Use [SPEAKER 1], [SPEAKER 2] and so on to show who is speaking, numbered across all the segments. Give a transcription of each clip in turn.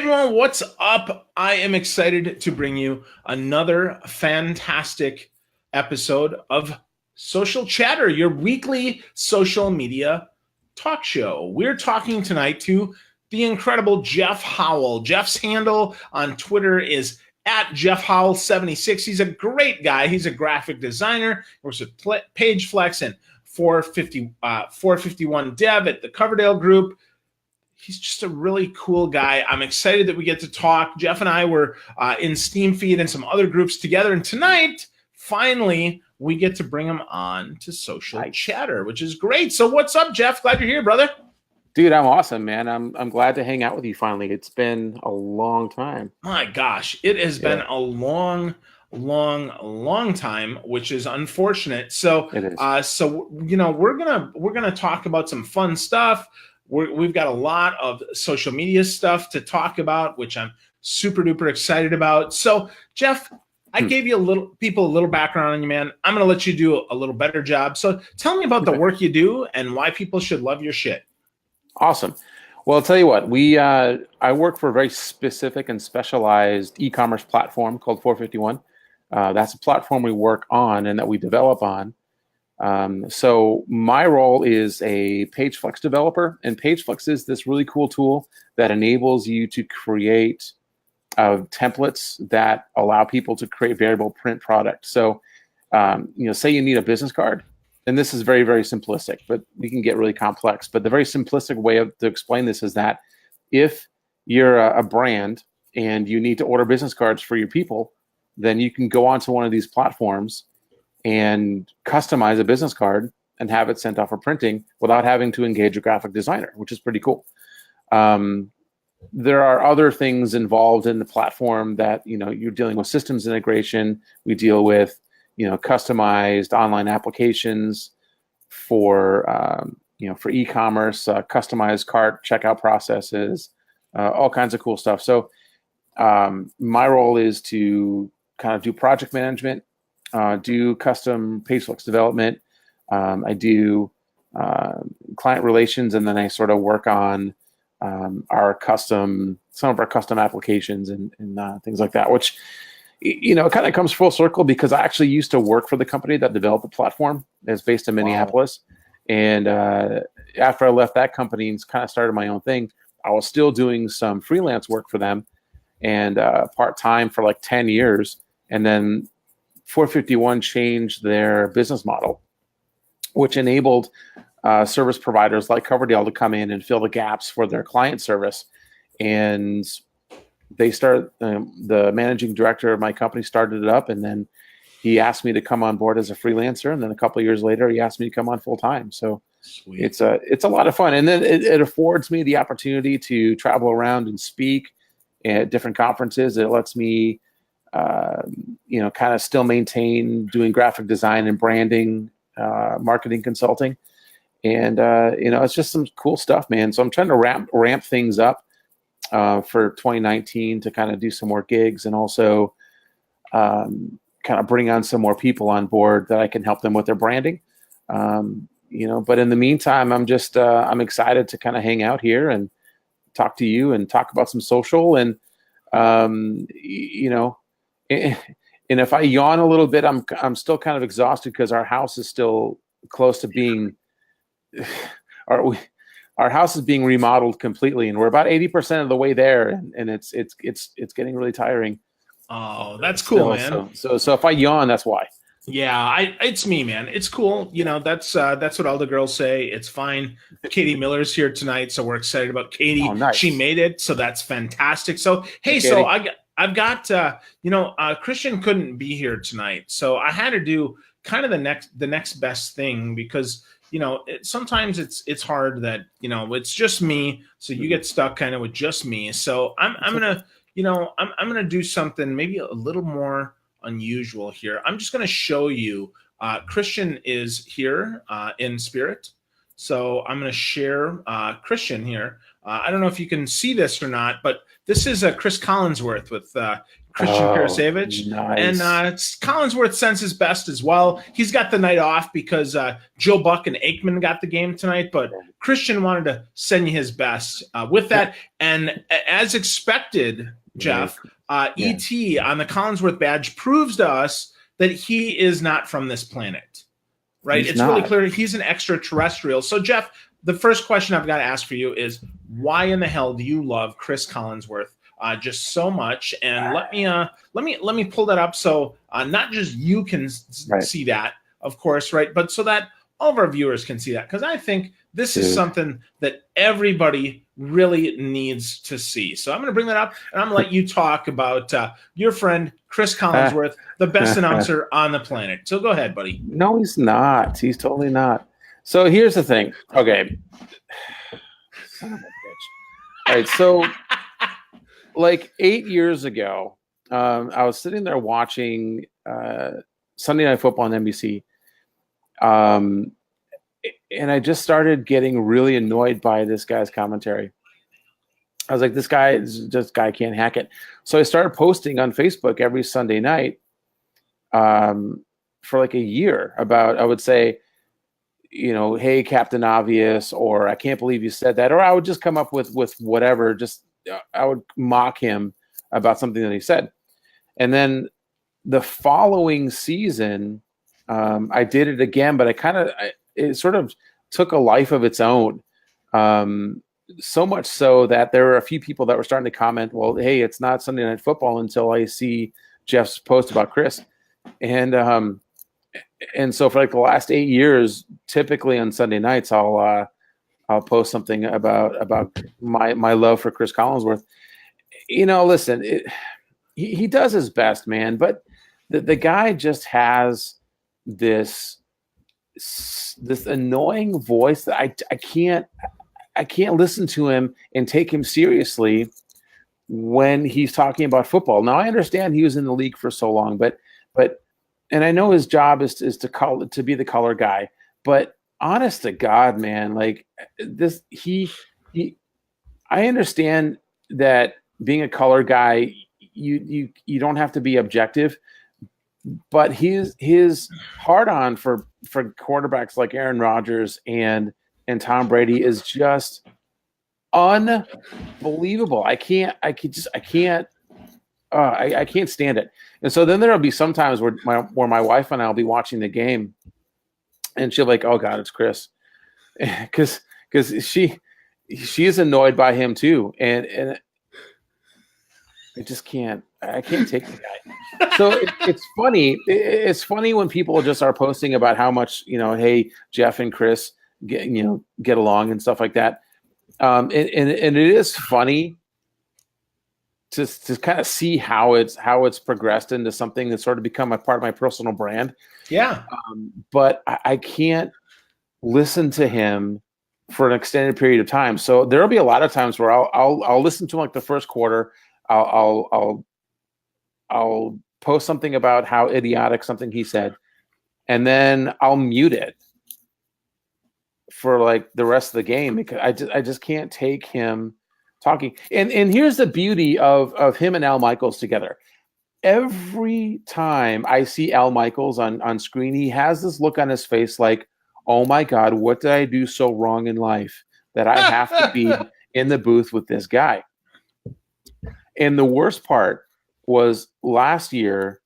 [SPEAKER 1] everyone, what's up? I am excited to bring you another fantastic episode of Social Chatter, your weekly social media talk show. We're talking tonight to the incredible Jeff Howell. Jeff's handle on Twitter is at Jeff Howell 76. He's a great guy. He's a graphic designer. He works with PageFlex and 451 Dev at the Coverdale Group. He's just a really cool guy. I'm excited that we get to talk. Jeff and I were in Steam Feed and some other groups together. And tonight, finally, we get to bring him on to Social Chatter, which is great. So what's up, Jeff? Glad you're here, brother.
[SPEAKER 2] Dude, I'm awesome, man. I'm glad to hang out with you finally. It's been a long time.
[SPEAKER 1] My gosh, it has been a long time, which is unfortunate. So, we're gonna talk about some fun stuff. We've got a lot of social media stuff to talk about, which I'm super duper excited about. So, Jeff, I gave you a little background on you, man. I'm gonna let you do a little better job. So, tell me about the work you do and why people should love your shit.
[SPEAKER 2] Awesome. Well, I'll tell you what, I work for a very specific and specialized e-commerce platform called 451. That's a platform we work on and that we develop on. So my role is a PageFlex developer, and PageFlex is this really cool tool that enables you to create templates that allow people to create variable print product. So, say you need a business card. And this is very, very simplistic, but we can get really complex. But the very simplistic way to explain this is that if you're a brand and you need to order business cards for your people, then you can go onto one of these platforms and customize a business card and have it sent off for printing without having to engage a graphic designer, which is pretty cool. There are other things involved in the platform that, you're dealing with systems integration. We deal with customized online applications for e-commerce, customized cart checkout processes, all kinds of cool stuff. So my role is to kind of do project management, do custom PageFlex development. I do client relations, and then I sort of work on some of our custom applications and things like that, which it kind of comes full circle because I actually used to work for the company that developed the platform. It's based in Minneapolis. Wow. And after I left that company and kind of started my own thing, I was still doing some freelance work for them and part-time for like 10 years. And then 451 changed their business model, which enabled service providers like Coverdale to come in and fill the gaps for their client service. And they started, the managing director of my company started it up, and then he asked me to come on board as a freelancer. And then a couple of years later, he asked me to come on full time. So sweet. It's a lot of fun. And then it affords me the opportunity to travel around and speak at different conferences. It lets me, kind of still maintain doing graphic design and branding, marketing consulting. And, it's just some cool stuff, man. So I'm trying to ramp things up for 2019 to kind of do some more gigs and also kind of bring on some more people on board that I can help them with their branding. But in the meantime, I'm just I'm excited to kind of hang out here and talk to you and talk about some social and and if I yawn a little bit, I'm still kind of exhausted because our house is still close to being our house is being remodeled completely, and we're about 80% of the way there, and it's getting really tiring.
[SPEAKER 1] Oh, that's cool, man.
[SPEAKER 2] So if I yawn, that's why.
[SPEAKER 1] Yeah, it's me, man. It's cool. That's what all the girls say. It's fine. Katie Miller's here tonight, so we're excited about Katie.
[SPEAKER 2] Oh, nice.
[SPEAKER 1] She made it, so that's fantastic. So hey, I've got Christian couldn't be here tonight, so I had to do kind of the next best thing because sometimes it's hard that it's just me, so you get stuck kind of with just me. So I'm gonna do something maybe a little more unusual here. I'm just gonna show you. Christian is here in spirit, so I'm gonna share Christian here I don't know if you can see this or not, but this is Chris Collinsworth with Christian Karasevich.
[SPEAKER 2] Nice.
[SPEAKER 1] And Collinsworth sends his best as well. He's got the night off because Joe Buck and Aikman got the game tonight, but Christian wanted to send you his best with that. And as expected, Jeff, E.T. on the Collinsworth badge proves to us that he is not from this planet, right? It's really clear he's an extraterrestrial. So, Jeff, the first question I've got to ask for you is, why in the hell do you love Chris Collinsworth just so much? And let me pull that up so not just you can see that, of course, right, but so that all of our viewers can see that, because I think this is something that everybody really needs to see. So I'm going to bring that up, and I'm going to let you talk about your friend Chris Collinsworth, the best announcer on the planet. So go ahead, buddy.
[SPEAKER 2] No, he's not. He's totally not. So here's the thing. Okay. Son of a bitch. All right. So like 8 years ago, I was sitting there watching Sunday Night Football on NBC. And I just started getting really annoyed by this guy's commentary. I was like, this guy can't hack it. So I started posting on Facebook every Sunday night for like a year about, I would say, you know, hey, Captain Obvious, or I can't believe you said that. Or I would just come up with whatever, just I would mock him about something that he said. And then the following season, I did it again, but it sort of took a life of its own. So much so that there were a few people that were starting to comment, well, hey, it's not Sunday Night Football until I see Jeff's post about Chris. And so for like the last 8 years, typically on Sunday nights, I'll post something about my love for Chris Collinsworth. You know, listen, he does his best, man, but the guy just has this annoying voice that I can't listen to him and take him seriously when he's talking about football. Now I understand he was in the league for so long, but and I know his job is to be the color guy, but honest to God, man, like this, I understand that being a color guy, you don't have to be objective, but his hard on for quarterbacks like Aaron Rodgers and Tom Brady is just unbelievable. I can't stand it. And so then there'll be some times where my wife and I'll be watching the game, and she'll be like, "Oh God, it's Chris," because she is annoyed by him too, and I just can't. I can't take the guy. So it's funny. It's funny when people just are posting about how much, you know, hey, Jeff and Chris get along and stuff like that. And it is funny to kind of see how it's progressed into something that's sort of become a part of my personal brand.
[SPEAKER 1] Yeah.
[SPEAKER 2] But I can't listen to him for an extended period of time. So there'll be a lot of times where I'll listen to him like the first quarter. I'll post something about how idiotic something he said, and then I'll mute it for like the rest of the game because I just can't take him talking. And here's the beauty of him and Al Michaels together. Every time I see Al Michaels on screen, he has this look on his face like, oh my God, what did I do so wrong in life that I have to be in the booth with this guy? And the worst part was last year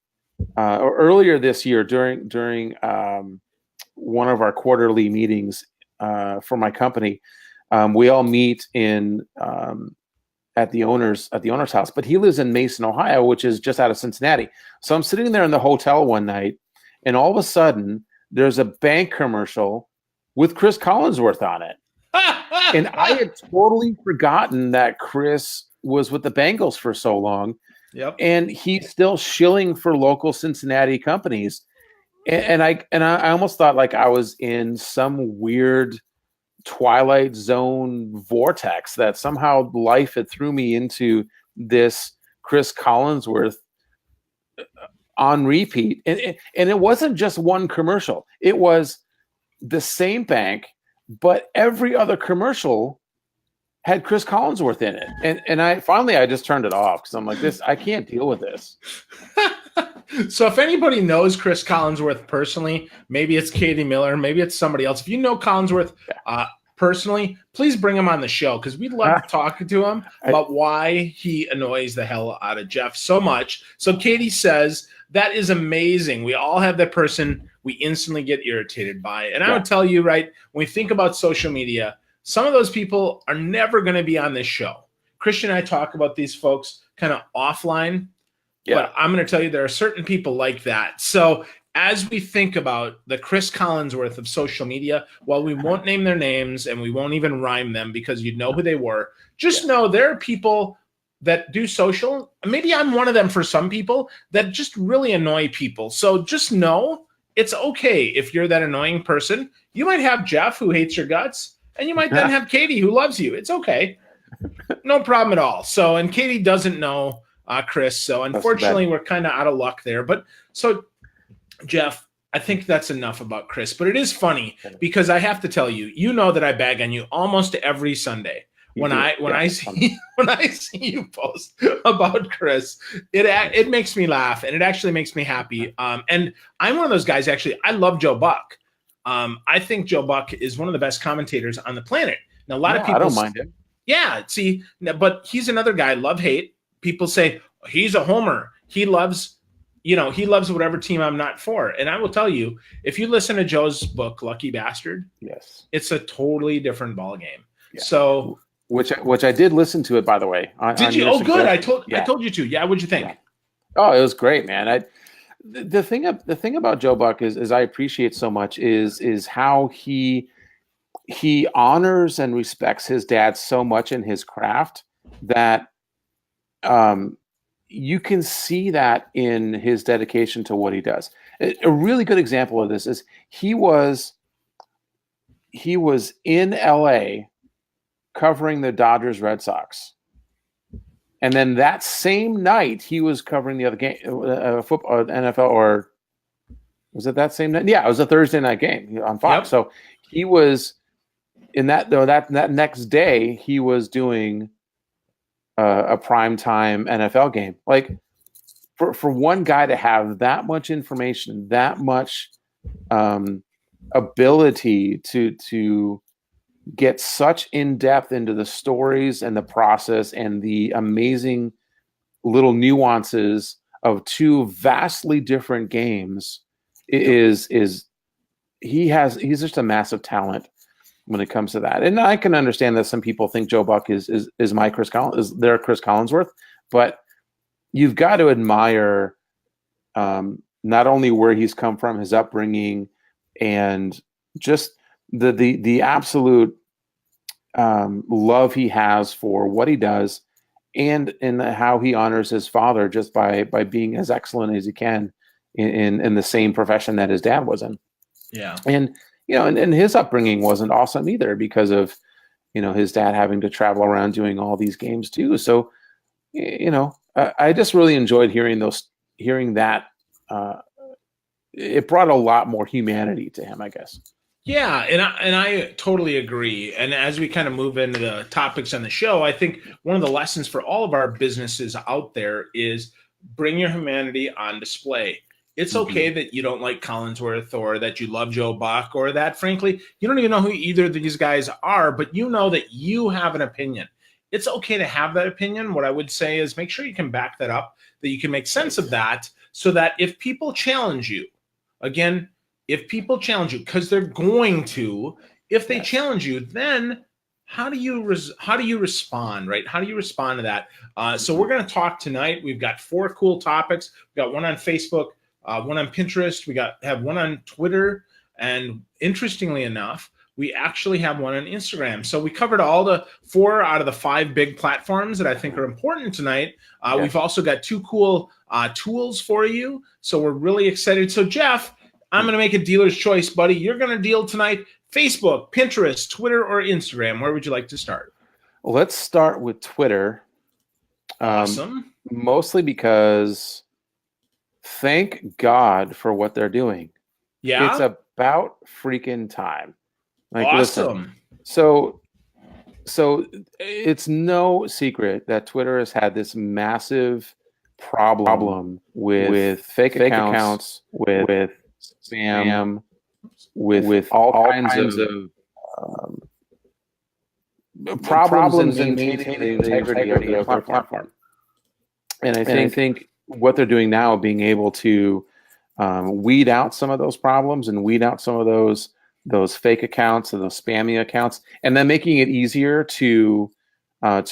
[SPEAKER 2] or earlier this year during one of our quarterly meetings for my company. We all meet at the owner's house, but he lives in Mason, Ohio, which is just out of Cincinnati. So I'm sitting there in the hotel one night, and all of a sudden there's a bank commercial with Chris Collinsworth on it. And I had totally forgotten that Chris was with the Bengals for so long.
[SPEAKER 1] Yep.
[SPEAKER 2] And he's still shilling for local Cincinnati companies. And I almost thought like I was in some weird Twilight Zone vortex that somehow life had threw me into this Chris Collinsworth on repeat. And it wasn't just one commercial. It was the same bank, but every other commercial had Chris Collinsworth in it, and I just turned it off because I'm like, I can't deal with this.
[SPEAKER 1] So if anybody knows Chris Collinsworth personally, maybe it's Katie Miller, maybe it's somebody else. If you know Collinsworth personally, please bring him on the show because we'd love to talk to him about why he annoys the hell out of Jeff so much. So Katie says, that is amazing. We all have that person we instantly get irritated by. And I would tell you, right, when we think about social media, some of those people are never going to be on this show. Christian and I talk about these folks kind of offline. Yeah. But I'm going to tell you there are certain people like that. So as we think about the Chris Collinsworth of social media, while we won't name their names and we won't even rhyme them because you know who they were, just know there are people that do social. Maybe I'm one of them for some people that just really annoy people. So just know it's okay if you're that annoying person. You might have Jeff who hates your guts, and you might then have Katie who loves you. It's okay. No problem at all. So, and Katie doesn't know Chris. So unfortunately, we're kind of out of luck there. But so, Jeff, I think that's enough about Chris. But it is funny because I have to tell you, you know that I bag on you almost every Sunday. When I see you post about Chris, it makes me laugh and it actually makes me happy. And I'm one of those guys. Actually, I love Joe Buck. I think Joe Buck is one of the best commentators on the planet. Now, a lot of people,
[SPEAKER 2] I don't mind him.
[SPEAKER 1] Yeah, see, but he's another guy. Love hate. People say he's a homer. He loves whatever team I'm not for. And I will tell you, if you listen to Joe's book, Lucky Bastard,
[SPEAKER 2] yes,
[SPEAKER 1] it's a totally different ball game. Yeah. So,
[SPEAKER 2] which I did listen to it, by the way.
[SPEAKER 1] Did you? Oh, good. I told you to. Yeah. What'd you think?
[SPEAKER 2] Yeah. Oh, it was great, man. The thing about Joe Buck is I appreciate so much is how he honors and respects his dad so much in his craft that you can see that in his dedication to what he does. A really good example of this is he was in LA covering the Dodgers Red Sox. And then that same night he was covering the other game, football, NFL, or was it that same night? Yeah, it was a Thursday night game on Fox. Yep. So he was in that next day he was doing a primetime NFL game. Like for one guy to have that much information, that much ability to get such in depth into the stories and the process and the amazing little nuances of two vastly different games he's just a massive talent when it comes to that. And I can understand that some people think Joe Buck is my Chris Collins, is their Chris Collinsworth, but you've got to admire not only where he's come from, his upbringing, and just the absolute love he has for what he does, and how he honors his father just by being as excellent as he can in the same profession that his dad was in.
[SPEAKER 1] Yeah.
[SPEAKER 2] And and his upbringing wasn't awesome either because of his dad having to travel around doing all these games too. So I just really enjoyed hearing that. It brought a lot more humanity to him, I guess.
[SPEAKER 1] Yeah, and I totally agree. And as we kind of move into the topics on the show, I think one of the lessons for all of our businesses out there is bring your humanity on display. It's okay that you don't like Collinsworth or that you love Joe Buck or that, frankly, you don't even know who either of these guys are, but you know that you have an opinion. It's okay to have that opinion. What I would say is make sure you can back that up, that you can make sense of that, so that if people challenge you, again, if people challenge you, because they're going to, if they challenge you, then how do you respond, right? How do you respond to that? So we're going to talk tonight. We've got 4 cool topics. We've got one on Facebook, one on Pinterest. We have one on Twitter. And interestingly enough, we actually have one on Instagram. So we covered all the 4 out of the 5 big platforms that I think are important tonight. We've also got 2 cool tools for you. So we're really excited. So Jeff, I'm going to make a dealer's choice, buddy. You're going to deal tonight. Facebook, Pinterest, Twitter, or Instagram. Where would you like to start?
[SPEAKER 2] Well, let's start with Twitter.
[SPEAKER 1] Awesome.
[SPEAKER 2] Mostly because thank God for what they're doing.
[SPEAKER 1] Yeah.
[SPEAKER 2] It's about freaking time. Like,
[SPEAKER 1] awesome.
[SPEAKER 2] Listen, so So it's no secret that Twitter has had this massive problem with fake accounts, with spam, with all kinds of um, problems in maintaining the integrity of their platform. And I think what they're doing now, being able to weed out some of those problems and weed out some of those fake accounts and those spammy accounts, and then making it easier to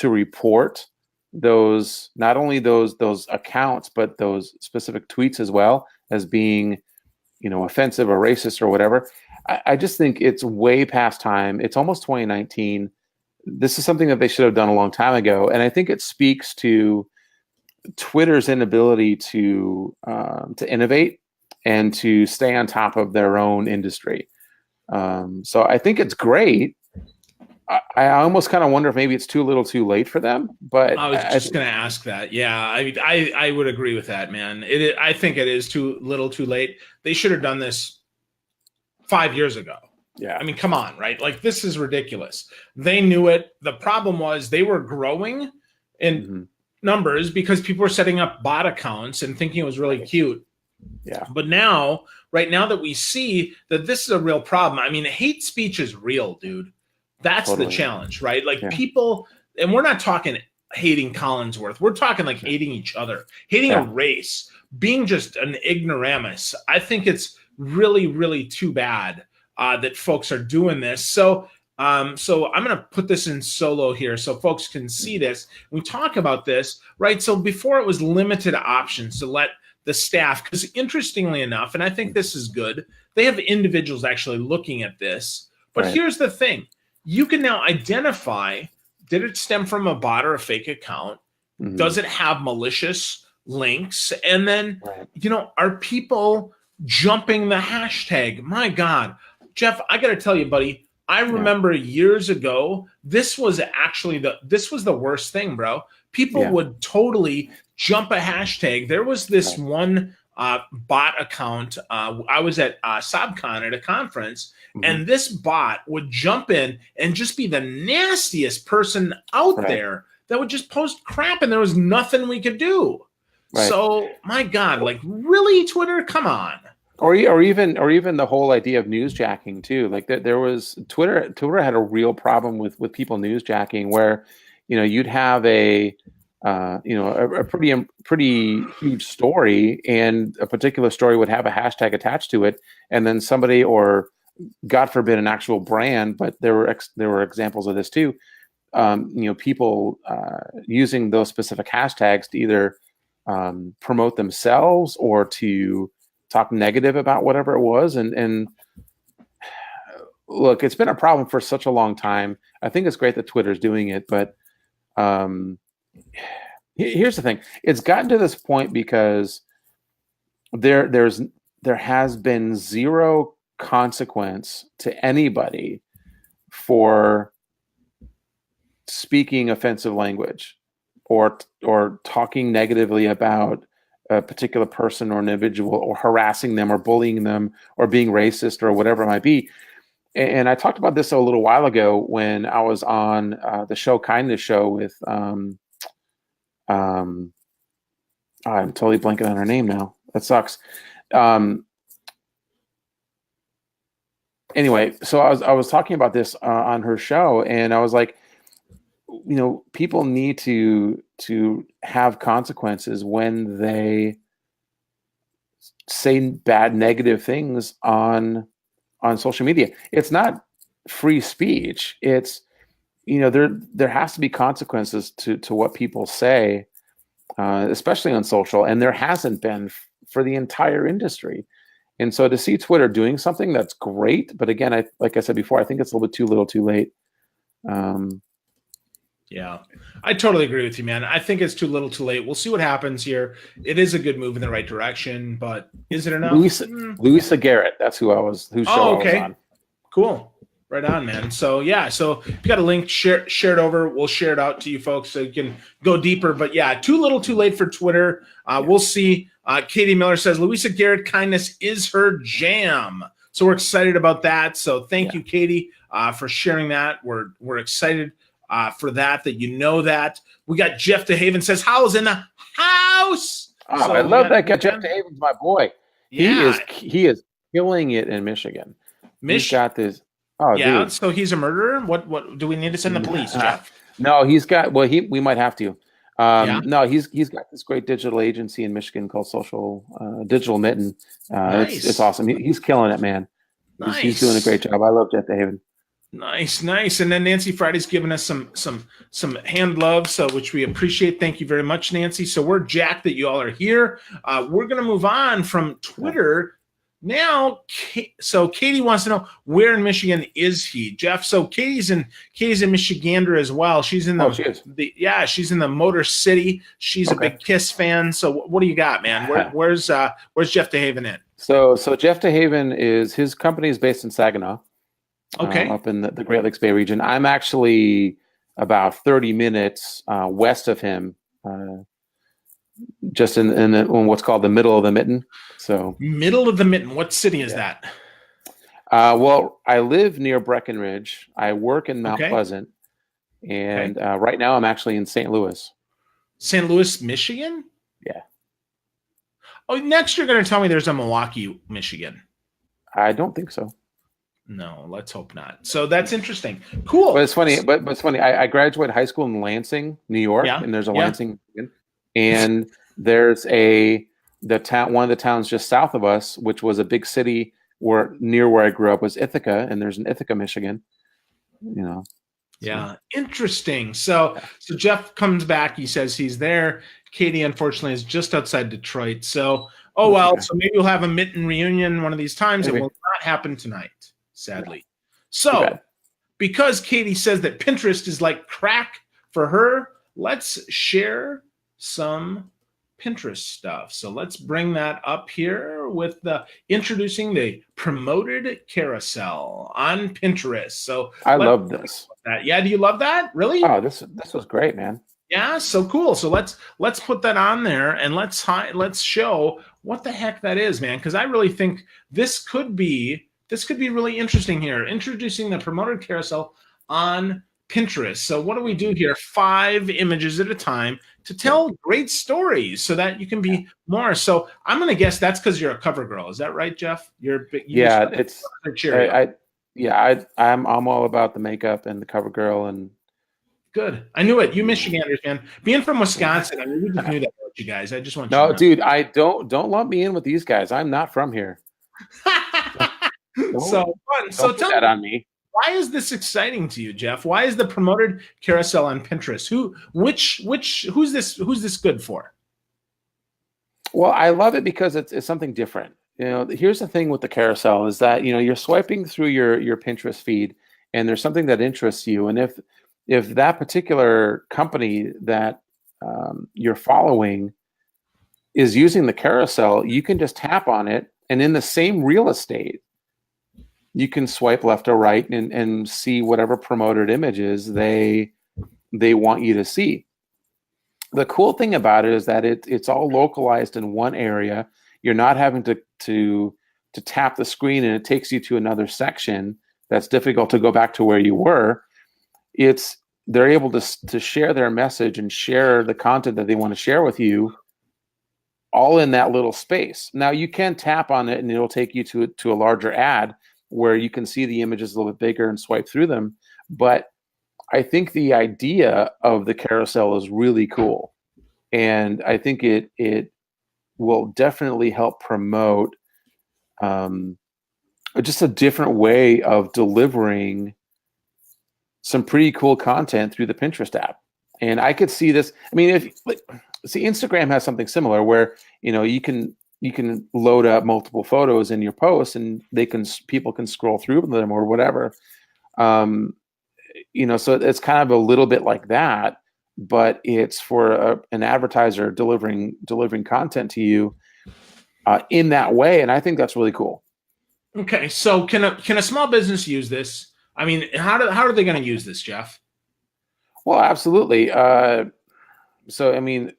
[SPEAKER 2] report those, not only those accounts, but those specific tweets as well, as being, you know, offensive or racist or whatever. I just think it's way past time. It's almost 2019. This is something that they should have done a long time ago, and I think it speaks to Twitter's inability to innovate and to stay on top of their own industry. So I think it's great. I almost kind of wonder if maybe it's too little too late for them. But
[SPEAKER 1] I was just going to ask that. Yeah, I would agree with that, man. I think it is too little too late. They should have done this 5 years ago.
[SPEAKER 2] Yeah.
[SPEAKER 1] I mean, come on, right? Like, this is ridiculous. They knew it. The problem was they were growing in numbers because people were setting up bot accounts and thinking it was really cute.
[SPEAKER 2] Yeah.
[SPEAKER 1] But now, right now that we see that this is a real problem, I mean, hate speech is real, dude. That's totally the challenge, right? Like, people, and we're not talking hating Collinsworth. We're talking like hating each other, hating a race, being just an ignoramus. I think it's really, really too bad that folks are doing this. So I'm going to put this in solo here so folks can see this. We talk about this, right? So before, it was limited options to let the staff, because interestingly enough, and I think this is good, they have individuals actually looking at this. But here's the thing. You can now identify, did it stem from a bot or a fake account? Does it have malicious links? And then, you know, are people jumping the hashtag? My God, Jeff, I got to tell you, buddy, I remember years ago, this was actually the worst thing, bro. People would totally jump a hashtag. There was this one bot account. I was at SobCon at a conference, and this bot would jump in and just be the nastiest person out there that would just post crap, and there was nothing we could do. So, my God, like, really, Twitter? Come on.
[SPEAKER 2] Or even the whole idea of newsjacking too. Like, there was Twitter had a real problem with people newsjacking, where, you know, you'd have a pretty huge story, and a particular story would have a hashtag attached to it, and then somebody, or God forbid, an actual brand, but there were examples of this too. You know, people using those specific hashtags to either promote themselves or to talk negative about whatever it was. And look, it's been a problem for such a long time. I think it's great that Twitter's doing it, but here's the thing. It's gotten to this point because there has been zero consequence to anybody for speaking offensive language or talking negatively about a particular person or an individual, or harassing them or bullying them or being racist or whatever it might be. And I talked about this a little while ago when I was on the show Kindness Show with I'm totally blanking on her name now. That sucks. Anyway, so I was talking about this on her show, and I was like, you know, people need to have consequences when they say bad, negative things on social media. It's not free speech. It's, you know, there has to be consequences to what people say, especially on social, and there hasn't been for the entire industry. And so to see Twitter doing something, that's great. But again, like I said before, I think it's a little bit too little too late.
[SPEAKER 1] Yeah, I totally agree with you, man. I think it's too little too late. We'll see what happens here. It is a good move in the right direction, but is it enough?
[SPEAKER 2] Louisa Garrett, that's whose show I was on.
[SPEAKER 1] Cool. Right on, man. So yeah, so if you got a link, share it over. We'll share it out to you folks so you can go deeper. But yeah, too little too late for Twitter. We'll see. Katie Miller says Louisa Garrett, kindness is her jam. So we're excited about that. So thank you, Katie, for sharing that. We're excited for that you know that. We got Jeff DeHaven says, Howell's in the house.
[SPEAKER 2] Oh, so I love that guy. Jeff DeHaven's my boy.
[SPEAKER 1] Yeah.
[SPEAKER 2] He is killing it in Michigan. He's got this. Oh,
[SPEAKER 1] yeah.
[SPEAKER 2] Dude.
[SPEAKER 1] So he's a murderer. What do we need to send the police, Jeff?
[SPEAKER 2] No, he's got. Well, we might have to. No, he's got this great digital agency in Michigan called Digital Mitten.
[SPEAKER 1] Nice.
[SPEAKER 2] It's awesome. He's killing it, man.
[SPEAKER 1] Nice.
[SPEAKER 2] He's doing a great job. I love Jeff DeHaven.
[SPEAKER 1] Nice. And then Nancy Friday's giving us some hand love, so which we appreciate. Thank you very much, Nancy. So we're jacked that you all are here. We're gonna move on from Twitter now. So Katie wants to know, where in Michigan is he, Jeff? So Katie's in Michigander as well. She's in she's in the Motor City. She's a big Kiss fan. So what do you got, man? Where's Jeff DeHaven in?
[SPEAKER 2] So Jeff DeHaven his company is based in Saginaw. Up in the Great Lakes Bay region. I'm actually about 30 minutes west of him, just in what's called the middle of the mitten. So
[SPEAKER 1] middle of the mitten. What city is that?
[SPEAKER 2] Well, I live near Breckenridge. I work in Mount Pleasant, and right now I'm actually in St. Louis.
[SPEAKER 1] St. Louis, Michigan?
[SPEAKER 2] Yeah.
[SPEAKER 1] Oh, next you're going to tell me there's a Milwaukee, Michigan.
[SPEAKER 2] I don't think so.
[SPEAKER 1] No, let's hope not. So that's interesting. Cool.
[SPEAKER 2] But it's funny. But it's funny. I graduated high school in Lansing, New York, and there's a Lansing, and there's one of the towns just south of us, which was a big city near where I grew up, was Ithaca, and there's an Ithaca, Michigan.
[SPEAKER 1] Yeah, interesting. So Jeff comes back. He says he's there. Katie, unfortunately, is just outside Detroit. So, so maybe we'll have a mitten reunion one of these times. Maybe. It will not happen tonight, sadly. Yeah. So, because Katie says that Pinterest is like crack for her, let's share some Pinterest stuff. So let's bring that up here with introducing the promoted carousel on Pinterest. So
[SPEAKER 2] I love this.
[SPEAKER 1] Yeah, do you love that? Really?
[SPEAKER 2] Oh, this was great, man.
[SPEAKER 1] Yeah, so cool. So let's put that on there and let's show what the heck that is, man. Because I really think this could be really interesting here. Introducing the promoted carousel on Pinterest. So what do we do here? 5 images at a time to tell great stories so that you can be more. So I'm going to guess that's because you're a cover girl. Is that right, Jeff?
[SPEAKER 2] I'm all about the makeup and the cover girl and.
[SPEAKER 1] Good. I knew it. You Michiganders, man. Being from Wisconsin, I mean, we just knew that about you guys. I just want you to know.
[SPEAKER 2] Dude, I don't lump me in with these guys. I'm not from here.
[SPEAKER 1] So fun. So tell
[SPEAKER 2] that on me.
[SPEAKER 1] Why is this exciting to you, Jeff? Why is the promoted carousel on Pinterest? Who's this good for?
[SPEAKER 2] Well, I love it because it's something different. Here's the thing with the carousel is that you're swiping through your Pinterest feed and there's something that interests you, and if that particular company that you're following is using the carousel, you can just tap on it, and in the same real estate, you can swipe left or right and see whatever promoted images they want you to see. The cool thing about it is that it's all localized in one area. You're not having to tap the screen and it takes you to another section that's difficult to go back to where you were. They're able to share their message and share the content that they want to share with you all in that little space. Now you can tap on it and it'll take you to a larger ad where you can see the images a little bit bigger and swipe through them. But I think the idea of the carousel is really cool. And I think it will definitely help promote just a different way of delivering some pretty cool content through the Pinterest app. And I could see this. I mean, Instagram has something similar where, you can load up multiple photos in your posts and people can scroll through them or whatever. So it's kind of a little bit like that, but it's for an advertiser delivering content to you in that way. And I think that's really cool.
[SPEAKER 1] Okay. So can a small business use this? I mean, how are they going to use this, Jeff?
[SPEAKER 2] Well, absolutely. So, I mean,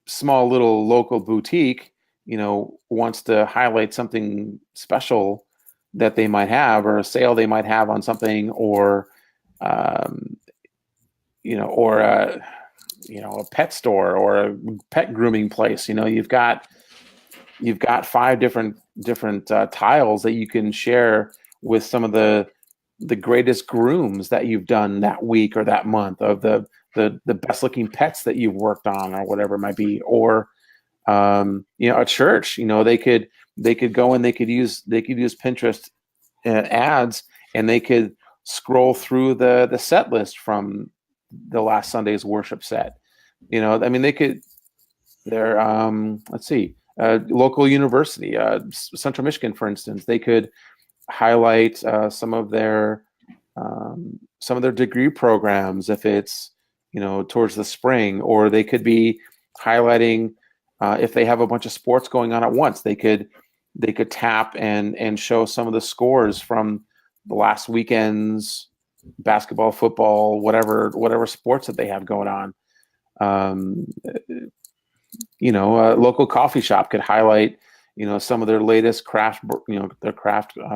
[SPEAKER 2] small little local boutique, wants to highlight something special that they might have or a sale they might have on something, or, or a pet store or a pet grooming place. You've got 5 different tiles that you can share with some of the greatest grooms that you've done that week or that month, of the best looking pets that you've worked on, or whatever it might be. Or a church, they could go and they could use Pinterest ads, and they could scroll through the set list from the last Sunday's worship set. They could. Let's see, local university, Central Michigan, for instance, they could highlight some of their degree programs if it's towards the spring, or they could be highlighting if they have a bunch of sports going on at once. They could tap and show some of the scores from the last weekend's basketball, football, whatever sports that they have going on. A local coffee shop could highlight some of their latest craft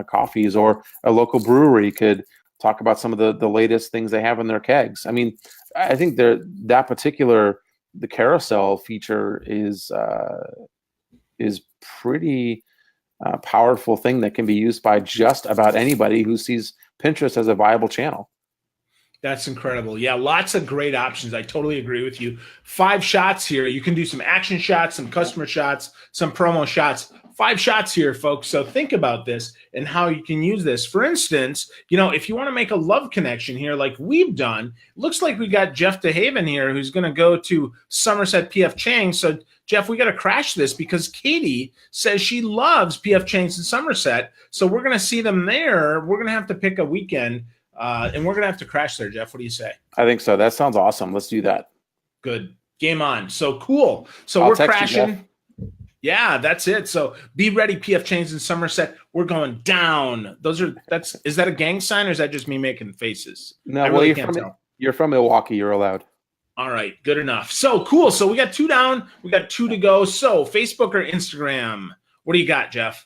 [SPEAKER 2] coffees, or a local brewery could talk about some of the latest things they have in their kegs. I think the carousel feature is pretty powerful thing that can be used by just about anybody who sees Pinterest as a viable channel.
[SPEAKER 1] That's incredible. Yeah, lots of great options. I totally agree with you. 5 shots here. You can do some action shots, some customer shots, some promo shots. 5 shots here, folks. So think about this and how you can use this. For instance, if you want to make a love connection here like we've done, looks like we got Jeff DeHaven here who's going to go to Somerset PF Chang's. So, Jeff, we got to crash this because Katie says she loves PF Chang's in Somerset. So we're going to see them there. We're going to have to pick a weekend. And we're going to have to crash there, Jeff. What do you say?
[SPEAKER 2] I think so. That sounds awesome. Let's do that.
[SPEAKER 1] Good. Game on. So cool. So we're crashing. Yeah, that's it. So be ready, PF Chang's in Somerset. We're going down. Is that a gang sign, or is that just me making faces?
[SPEAKER 2] No, well, you're from Milwaukee. You're allowed.
[SPEAKER 1] All right. Good enough. So cool. So we got 2 down. We got 2 to go. So Facebook or Instagram? What do you got, Jeff?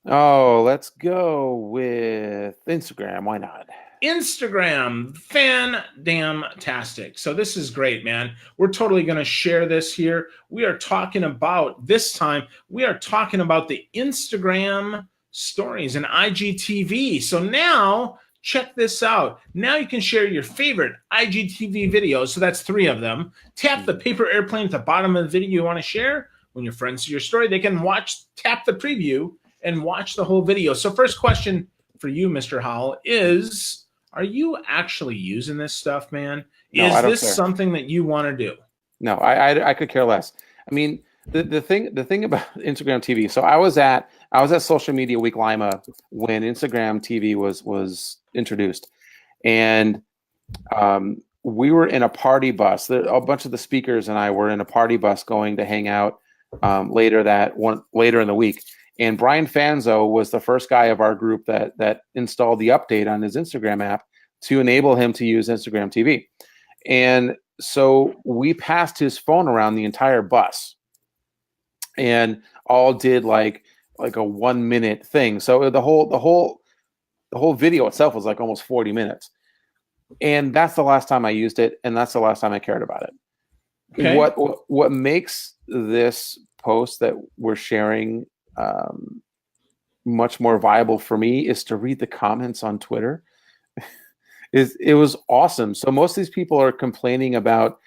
[SPEAKER 2] Oh, let's go with Instagram. Why not?
[SPEAKER 1] Instagram, fan-damn-tastic. So this is great, man. We're totally going to share this here. We are talking about, this time, we are talking about the Instagram stories and IGTV. So now, check this out. Now you can share your favorite IGTV videos. So that's 3 of them. Tap the paper airplane at the bottom of the video you want to share. When your friends see your story, they can tap the preview and watch the whole video. So first question for you, Mr. Howell, is, are you actually using this stuff, man?
[SPEAKER 2] No,
[SPEAKER 1] is
[SPEAKER 2] I don't
[SPEAKER 1] this
[SPEAKER 2] care.
[SPEAKER 1] something that you want to do?
[SPEAKER 2] No, I could care less. The thing about Instagram TV. So I was at Social Media Week Lima when Instagram TV was introduced, and we were in a party bus. A bunch of the speakers and I were in a party bus going to hang out later in the week. And Brian Fanzo was the first guy of our group that installed the update on his Instagram app to enable him to use Instagram TV. And so we passed his phone around the entire bus and all did like a 1-minute thing. So the whole video itself was like almost 40 minutes. And that's the last time I used it, and that's the last time I cared about it. Okay. What makes this post that we're sharing much more viable for me is to read the comments on Twitter. It was awesome. So most of these people are complaining about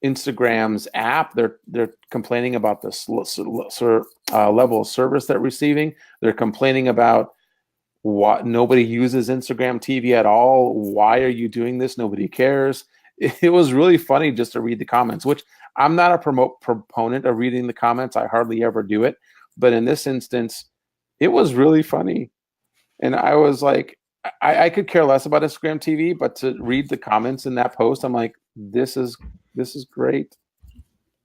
[SPEAKER 2] Instagram's app. They're complaining about the level of service they're receiving. They're complaining about what nobody uses Instagram TV at all. Why are you doing this? Nobody cares. It was really funny just to read the comments, which I'm not a proponent of reading the comments. I hardly ever do it. But in this instance, it was really funny. And I was like, I could care less about Instagram TV, but to read the comments in that post, I'm like, this is great.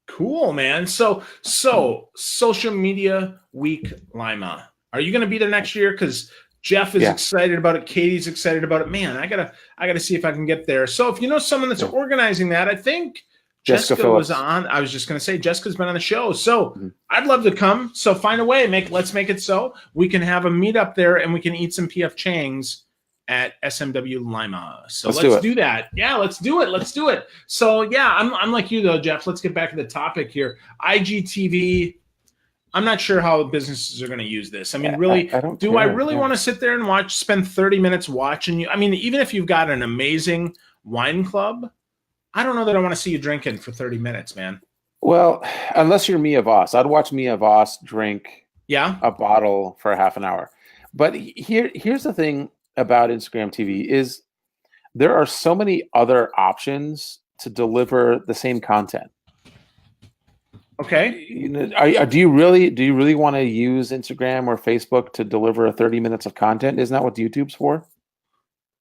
[SPEAKER 1] Cool, man. So Social Media Week Lima. Are you going to be there next year? Because Jeff is excited about it. Katie's excited about it. Man, I gotta see if I can get there. So if you know someone that's organizing that, I think Jessica was on. I was just going to say Jessica's been on the show. So I'd love to come. So find a way. Let's make it so we can have a meetup there and we can eat some PF Chang's at SMW Lima. So
[SPEAKER 2] let's
[SPEAKER 1] do that. Yeah, let's do it. Let's do it. So yeah, I'm like you though, Jeff. Let's get back to the topic here. IGTV. I'm not sure how businesses are going to use this. I mean, really,
[SPEAKER 2] I don't
[SPEAKER 1] do
[SPEAKER 2] care.
[SPEAKER 1] I really want to sit there and spend 30 minutes watching you? I mean, even if you've got an amazing wine club, I don't know that I want to see you drinking for 30 minutes, man.
[SPEAKER 2] Well, unless you're Mia Voss, I'd watch Mia Voss drink a bottle for half an hour. But here's the thing about Instagram TV is there are so many other options to deliver the same content.
[SPEAKER 1] Okay.
[SPEAKER 2] You know, do you really want to use Instagram or Facebook to deliver 30 minutes of content? Isn't that what YouTube's for?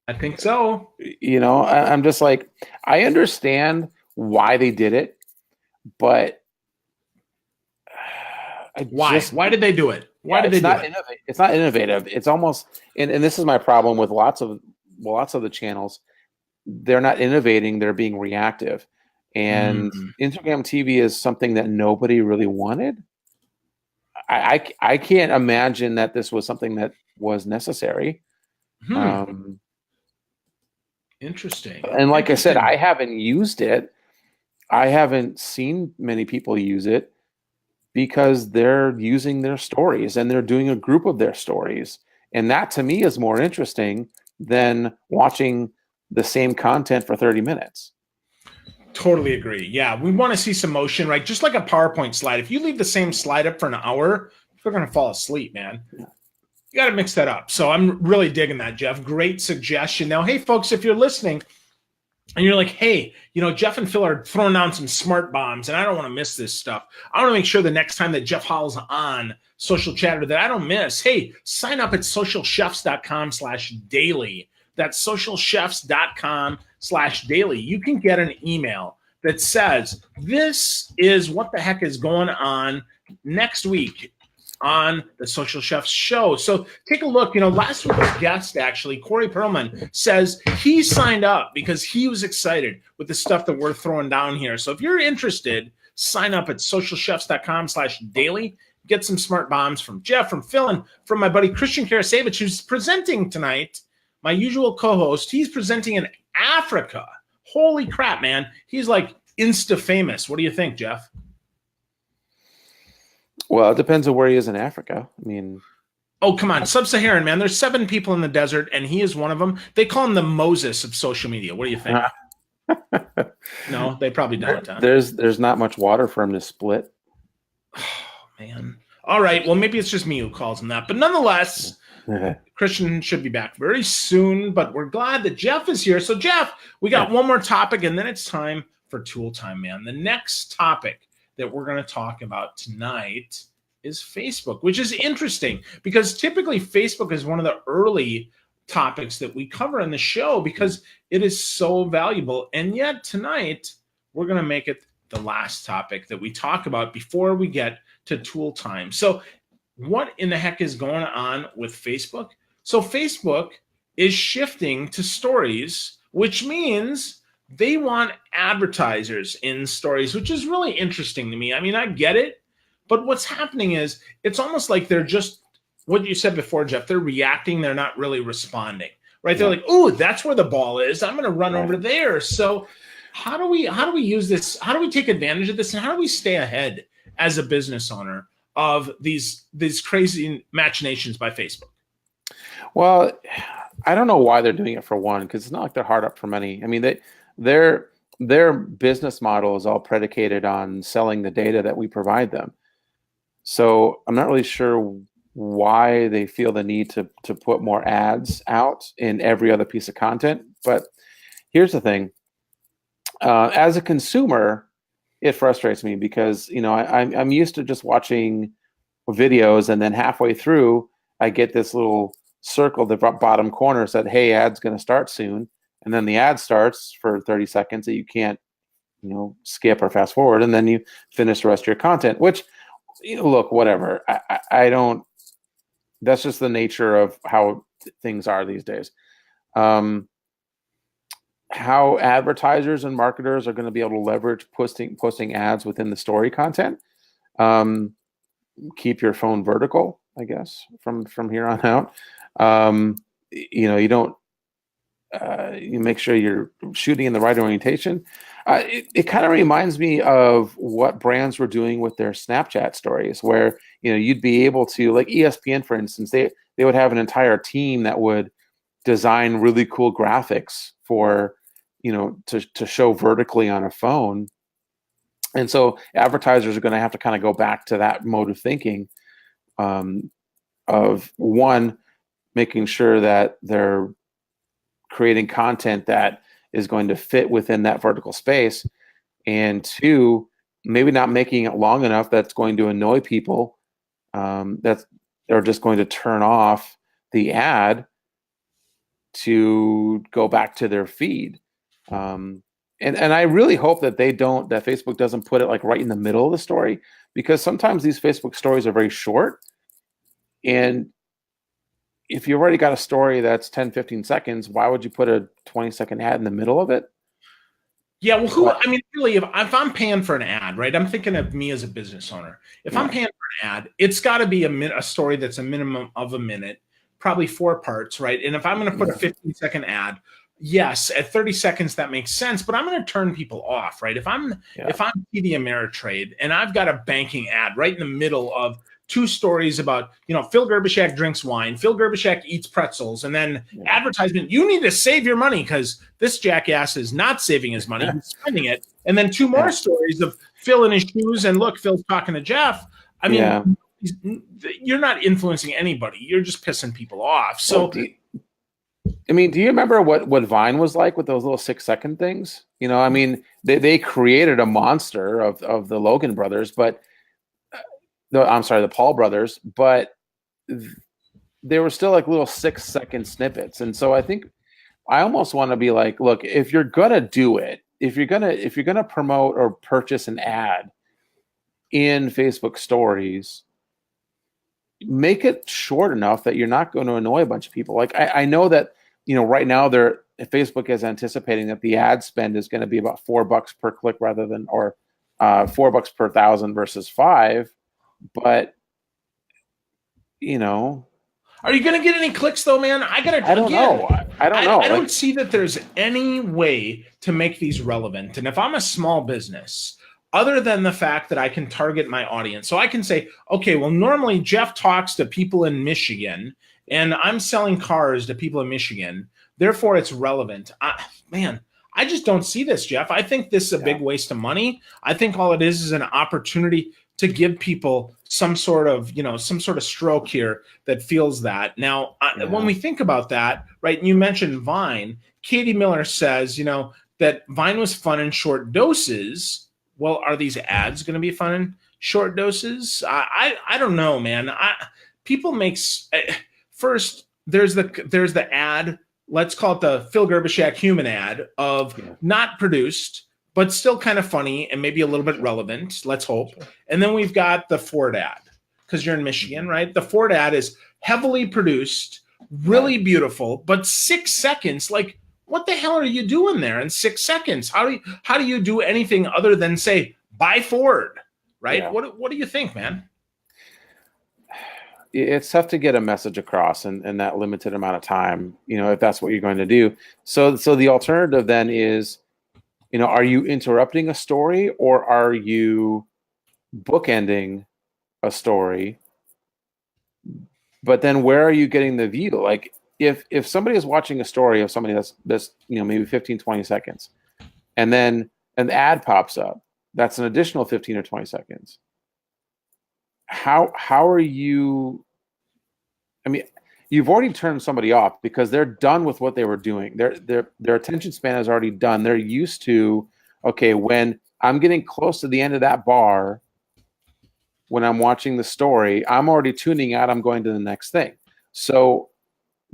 [SPEAKER 1] I think so.
[SPEAKER 2] You know, I'm just like, I understand why they did it, but
[SPEAKER 1] why did they do it? Why did they do it?
[SPEAKER 2] It's not innovative. It's almost, and this is my problem with lots of the channels. They're not innovating. They're being reactive. And Instagram TV is something that nobody really wanted. I can't imagine that this was something that was necessary.
[SPEAKER 1] Interesting.
[SPEAKER 2] And like I said, I haven't used it. I haven't seen many people use it because they're using their stories and they're doing a group of their stories. And that to me is more interesting than watching the same content for 30 minutes.
[SPEAKER 1] Totally agree. Yeah, we want to see some motion, right? Just like a PowerPoint slide. If you leave the same slide up for an hour, you're going to fall asleep, man. You got to mix that up. So I'm really digging that, Jeff. Great suggestion. Now, hey, folks, if you're listening and you're like, hey, you know, Jeff and Phil are throwing down some smart bombs and I don't want to miss this stuff. I want to make sure the next time that Jeff Hall's on Social Chatter that I don't miss. Hey, sign up at socialchefs.com/daily. That's socialchefs.com/daily. You can get an email that says, this is what the heck is going on next week on the Social Chefs show. So take a look. You know, last week's guest, actually, Corey Perlman, says he signed up because he was excited with the stuff that we're throwing down here. So if you're interested, sign up at socialchefs.com/daily. Get some smart bombs from Jeff, from Phil, and from my buddy Christian Karasevich, who's presenting tonight. My usual co-host, he's presenting in Africa. Holy crap, man. He's like insta-famous. What do you think, Jeff?
[SPEAKER 2] Well, it depends on where he is in Africa. I mean...
[SPEAKER 1] Oh, come on. Sub-Saharan, man. There's 7 people in the desert, and he is one of them. They call him the Moses of social media. What do you think? No, they probably don't. Huh?
[SPEAKER 2] There's not much water for him to split.
[SPEAKER 1] Oh, man. All right. Well, maybe it's just me who calls him that. But nonetheless... Christian should be back very soon, but we're glad that Jeff is here. So, Jeff, we got one more topic, and then it's time for tool time, man. The next topic that we're going to talk about tonight is Facebook, which is interesting because typically Facebook is one of the early topics that we cover in the show because it is so valuable. And yet tonight, we're going to make it the last topic that we talk about before we get to tool time. So, what in the heck is going on with Facebook? So Facebook is shifting to stories, which means they want advertisers in stories, which is really interesting to me. I mean, I get it, but what's happening is it's almost like they're just what you said before, Jeff. They're reacting. They're not really responding, right? They're like, "Ooh, that's where the ball is. I'm going to run over there." So how do we use this? How do we take advantage of this? And how do we stay ahead as a business owner of these crazy machinations by Facebook?
[SPEAKER 2] Well, I don't know why they're doing it for one, because it's not like they're hard up for money. I mean, their business model is all predicated on selling the data that we provide them. So I'm not really sure why they feel the need to put more ads out in every other piece of content. But here's the thing. As a consumer, it frustrates me because, you know, I'm used to just watching videos and then halfway through I get this little circle at the bottom corner said, hey, ad's going to start soon. And then the ad starts for 30 seconds that you can't, you know, skip or fast forward. And then you finish the rest of your content, which, you know, look, whatever. I don't, that's just the nature of how things are these days. How advertisers and marketers are going to be able to leverage posting ads within the story content. Keep your phone vertical, I guess, from here on out. You know, you don't you make sure you're shooting in the right orientation. It kind of reminds me of what brands were doing with their Snapchat stories, where you'd be able to, like ESPN, for instance, they would have an entire team that would design really cool graphics for to show vertically on a phone. And so advertisers are going to have to kind of go back to that mode of thinking, of one, making sure that they're creating content that is going to fit within that vertical space, and two, maybe not making it long enough that's going to annoy people, that they're just going to turn off the ad to go back to their feed. And I really hope that that Facebook doesn't put it like right in the middle of the story, because sometimes these Facebook stories are very short, and if you already got a story that's 10, 15 seconds, why would you put a 20-second ad in the middle of it?
[SPEAKER 1] Yeah, well, I mean, really, if I'm paying for an ad, right? I'm thinking of me as a business owner. If I'm paying for an ad, it's got to be a story that's a minimum of a minute, probably 4 parts, right? And if I'm going to put a 15-second ad, yes, at 30 seconds that makes sense, but I'm going to turn people off, right? If I'm TD Ameritrade and I've got a banking ad right in the middle of 2 stories about, Phil Gerbishak drinks wine, Phil Gerbishak eats pretzels, and then advertisement, you need to save your money because this jackass is not saving his money, he's spending it. And then 2 more stories of Phil in his shoes, and look, Phil's talking to Jeff. I mean, you're not influencing anybody. You're just pissing people off. So,
[SPEAKER 2] do you remember what Vine was like with those little 6-second things? I mean, they created a monster of the Logan brothers, but the Paul brothers, but they were still like little 6-second snippets. And so I think I almost want to be like, look, if you're gonna do it, if you're gonna promote or purchase an ad in Facebook stories, make it short enough that you're not going to annoy a bunch of people. Like I know that right now Facebook is anticipating that the ad spend is going to be about $4 per click rather than, or $4 per 1,000 versus 5. But
[SPEAKER 1] are you going to get any clicks though, man? I don't know. I don't see that there's any way to make these relevant. And if I'm a small business, other than the fact that I can target my audience, so I can say, okay, well, normally Jeff talks to people in Michigan, and I'm selling cars to people in Michigan. Therefore, it's relevant. I just don't see this, Jeff. I think this is a big waste of money. I think all it is an opportunity to give people some sort of stroke here that feels that. Now, when we think about that, right, and you mentioned Vine, Katie Miller says, that Vine was fun in short doses. Well, are these ads going to be fun in short doses? I don't know, man. People make first. There's the ad. Let's call it the Phil Gerbishak human ad of not produced, but still kind of funny and maybe a little bit relevant. Let's hope. And then we've got the Ford ad, because you're in Michigan, right? The Ford ad is heavily produced, really beautiful, but 6 seconds. Like, what the hell are you doing there in 6 seconds? How do you do anything other than say buy Ford, right? Yeah. What do you think, man?
[SPEAKER 2] It's tough to get a message across in that limited amount of time, if that's what you're going to do. So the alternative then is, are you interrupting a story, or are you bookending a story? But then where are you getting the view? Like, if somebody is watching a story of somebody that's maybe 15, 20 seconds, and then an ad pops up, that's an additional 15 or 20 seconds. How are you? I mean, you've already turned somebody off because they're done with what they were doing. Their attention span is already done. They're used to, okay, when I'm getting close to the end of that bar, when I'm watching the story, I'm already tuning out. I'm going to the next thing. So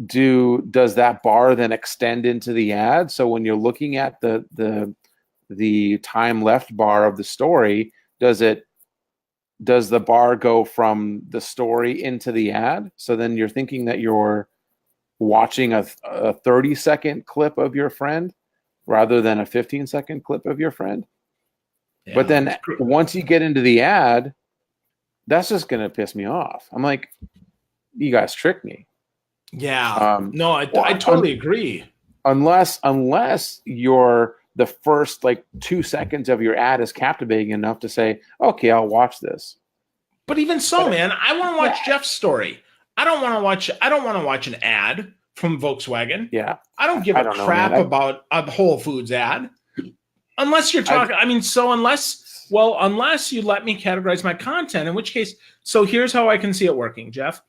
[SPEAKER 2] does that bar then extend into the ad? So when you're looking at the time left bar of the story, does the bar go from the story into the ad? So then you're thinking that you're watching a 30-second clip of your friend rather than a 15-second clip of your friend. Yeah, but then once you get into the ad, that's just going to piss me off. I'm like, you guys tricked me.
[SPEAKER 1] Yeah. No, I totally agree.
[SPEAKER 2] unless the first like 2 seconds of your ad is captivating enough to say, okay, I'll watch this.
[SPEAKER 1] But even so, man, I want to watch Jeff's story. I don't want to watch an ad from Volkswagen.
[SPEAKER 2] Yeah.
[SPEAKER 1] I don't give a crap about a Whole Foods ad. Unless you're talking, unless you let me categorize my content, in which case, so here's how I can see it working, Jeff.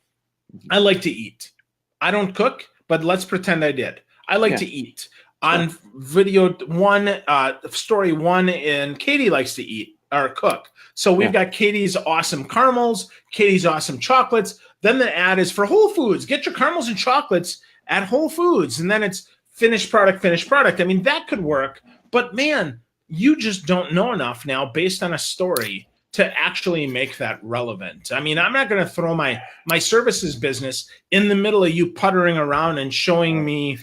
[SPEAKER 1] I like to eat. I don't cook, but let's pretend I did. I like to eat. On video one, story one, and Katie likes to eat or cook. So we've got Katie's awesome caramels, Katie's awesome chocolates. Then the ad is for Whole Foods. Get your caramels and chocolates at Whole Foods. And then it's finished product. I mean, that could work. But man, you just don't know enough now based on a story to actually make that relevant. I mean, I'm not going to throw my services business in the middle of you puttering around and showing me,